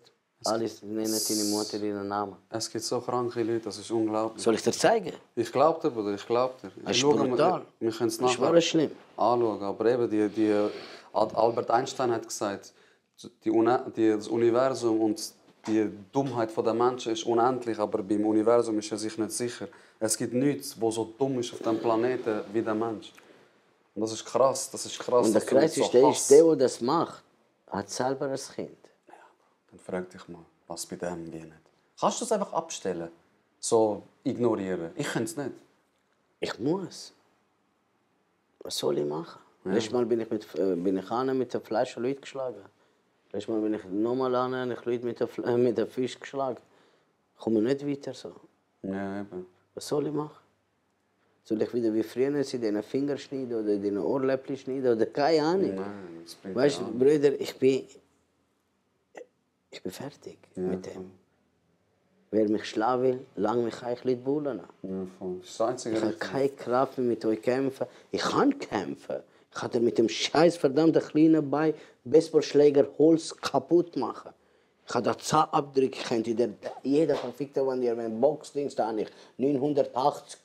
Alle nennen deine Mutter ihren Namen. Es gibt so kranke Leute, das ist unglaublich. Soll ich dir zeigen? Ich glaube dir, Bruder, ich glaube dir. Das ist Schau, brutal. Wir können es Das ist nachher wahr schlimm. anschauen. Aber eben, Albert Einstein hat gesagt, das Universum und die Dummheit der Menschen ist unendlich, aber beim Universum ist er sich nicht sicher. Es gibt nichts, was so dumm ist auf diesem Planeten wie der Mensch. Und das ist krass. Das ist krass. Und der dass du mit Krasseste so ist, Hass- der das macht, hat selber ein Kind. Dann frag dich mal, was bei dem wie nicht. Kannst du es einfach abstellen? So ignorieren? Ich kann es nicht. Ich muss. Was soll ich machen? Letztes Mal bin ich mit dem Fleisch Leute geschlagen. Letztes Mal bin ich nochmal an, ich Leute mit dem Fisch geschlagen. Ich komme nicht weiter so. Ja, eben. Was soll ich machen? Soll ich wieder wie früher sie den Finger schneiden oder den Ohrläppchen schneiden oder keine Ahnung? Nein, das bringt Weißt du, ja Brüder, ich bin fertig mit dem. Wer mich schlagen will, lang mich eigentlich bullen. ja, voll. Das ist das Einzige. Ich habe keine Kraft mehr mit euch kämpfen. Ich kann kämpfen. Ich kann dir mit dem scheiß verdammten kleinen Bein Baseballschläger Holz kaputt machen. Ich habe da Zahnabdrücke, ich könnte dir jeder verfickte, wenn ihr mein Boxdings da nicht 980.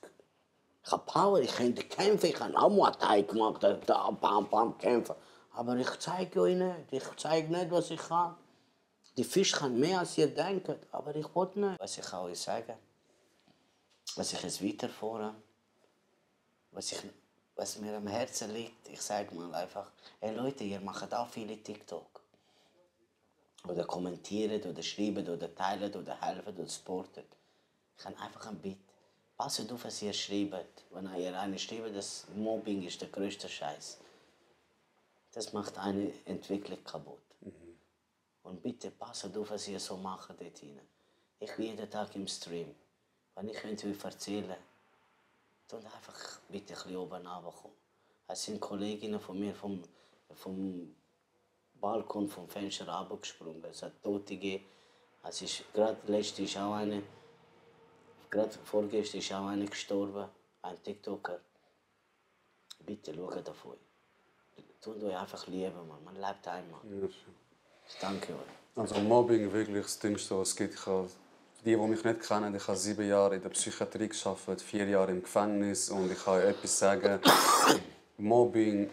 Ich habe Power, ich könnte kämpfen, ich habe auch Muay Thai gemacht, da bam kämpfen. Aber ich zeige euch nicht. Ich zeige nicht, was ich kann. Die Fisch kann mehr als ihr denkt, aber ich will nicht. Was ich euch sagen, was ich jetzt weiterfahre, was mir am Herzen liegt, ich sage mal einfach, hey Leute, ihr macht auch viele TikTok. Oder kommentiert, oder schreibt, oder teilt, oder helft, oder supportet. Ich habe einfach ein Bitte. Passt auf, was ihr schreibt. Wenn ihr eine schreibt, dass Mobbing ist der größte Scheiß. Das macht eine Entwicklung kaputt. Und bitte passt auf, was ihr so macht dort hinein. Ich bin jeden Tag im Stream. Wenn ich euch erzähle, dann einfach bitte ein bisschen oben runterkommen. Es sind Kolleginnen von mir vom Balkon, vom Fenster runtergesprungen. Es hat Tote gegeben. Es ist gerade letzte ist auch eine, gerade vorgestern ist auch eine gestorben, ein TikToker. Bitte schaut auf euch. Tut euch einfach lieben, man lebt einmal. Ja. Ich danke euch. Also Mobbing wirklich das Dümmste, was es gibt. Die mich nicht kennen, ich habe 7 Jahre in der Psychiatrie gearbeitet, 4 Jahre im Gefängnis und ich kann etwas sagen. Mobbing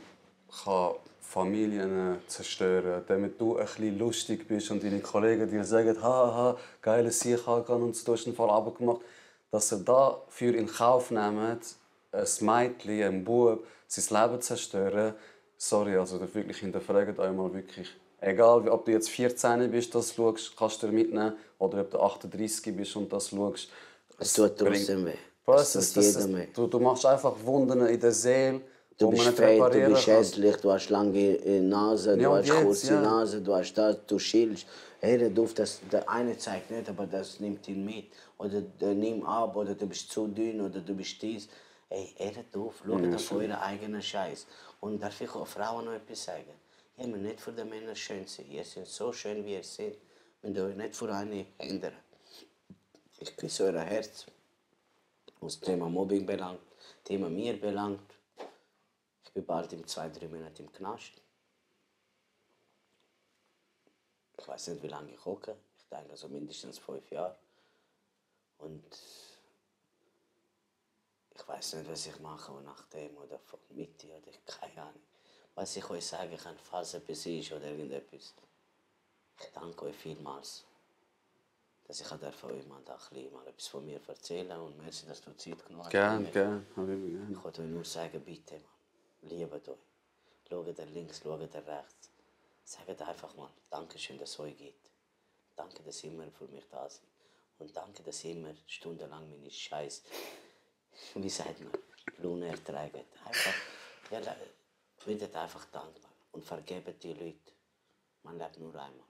kann Familien zerstören, damit du ein bisschen lustig bist und deine Kollegen dir sagen, haha, geile Sieg und so, du hast einen Fall abgemacht, dass sie dafür in Kauf nehmen, ein Mädchen, ein Bub, sein Leben zerstören. Sorry, also wirklich hinterfragt euch mal wirklich. Egal, ob du jetzt 14 bist, das schaust, kannst du dir mitnehmen. Oder ob du 38 bist und das schaust. Es tut trotzdem weh. Du machst einfach Wunden in der Seele, Du bist fett, du bist hässlich, du hast lange Nase, du hast kurze Nase, du hast das, du schillst. Hör auf, der eine zeigt nicht, aber das nimmt ihn mit. Oder der nimmt ab, oder du bist zu dünn, oder du bist dies. Hey, hört auf, schaut auf euren eigenen Scheiß. Und darf ich auch Frauen noch etwas sagen? Ihr müsst nicht für die Männer schön sein. Ihr seid so schön, wie ihr seid. Ihr müsst euch nicht für eine ändern. Ich küsse euer Herz. Was das Thema Mobbing belangt, Thema mir belangt. Ich bin bald in 2-3 Monaten im Knast. Ich weiß nicht, wie lange ich hocke. Ich denke also mindestens 5 Jahre. Und ich weiß nicht, was ich mache nach dem oder von Mitte oder keine Ahnung. Was ich euch sagen kann, falls etwas ist oder irgendetwas. Ich danke euch vielmals, dass ich euch mal etwas von mir erzählen und merci, dass du Zeit genommen hast. Gerne. Ich wollte euch nur sagen, bitte, Mann, liebt euch. Schaut links, schaut rechts. Sagt einfach mal, Dankeschön, dass es euch gibt. Danke, dass ihr immer für mich da seid. Und danke, dass ihr immer stundenlang meine Scheiß, wie sagt man, Lohn ertragt. Einfach, ja, werdet einfach dankbar und vergebt die Leute. Man lebt nur einmal.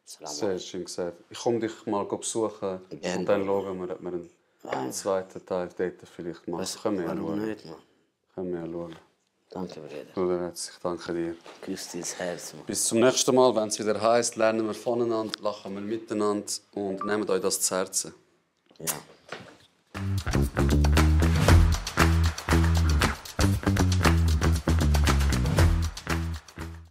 Sehr schön gesagt. Ich komme dich mal besuchen und dann schauen wir, ob wir einen zweiten Teil dort vielleicht machen. Warum nicht, Mann? Können wir ja schauen. Danke, Bruder. Bruder, ich danke dir. Küss dein Herz, Mann. Bis zum nächsten Mal, wenn es wieder heisst, lernen wir voneinander, lachen wir miteinander und nehmt euch das zu Herzen. Ja.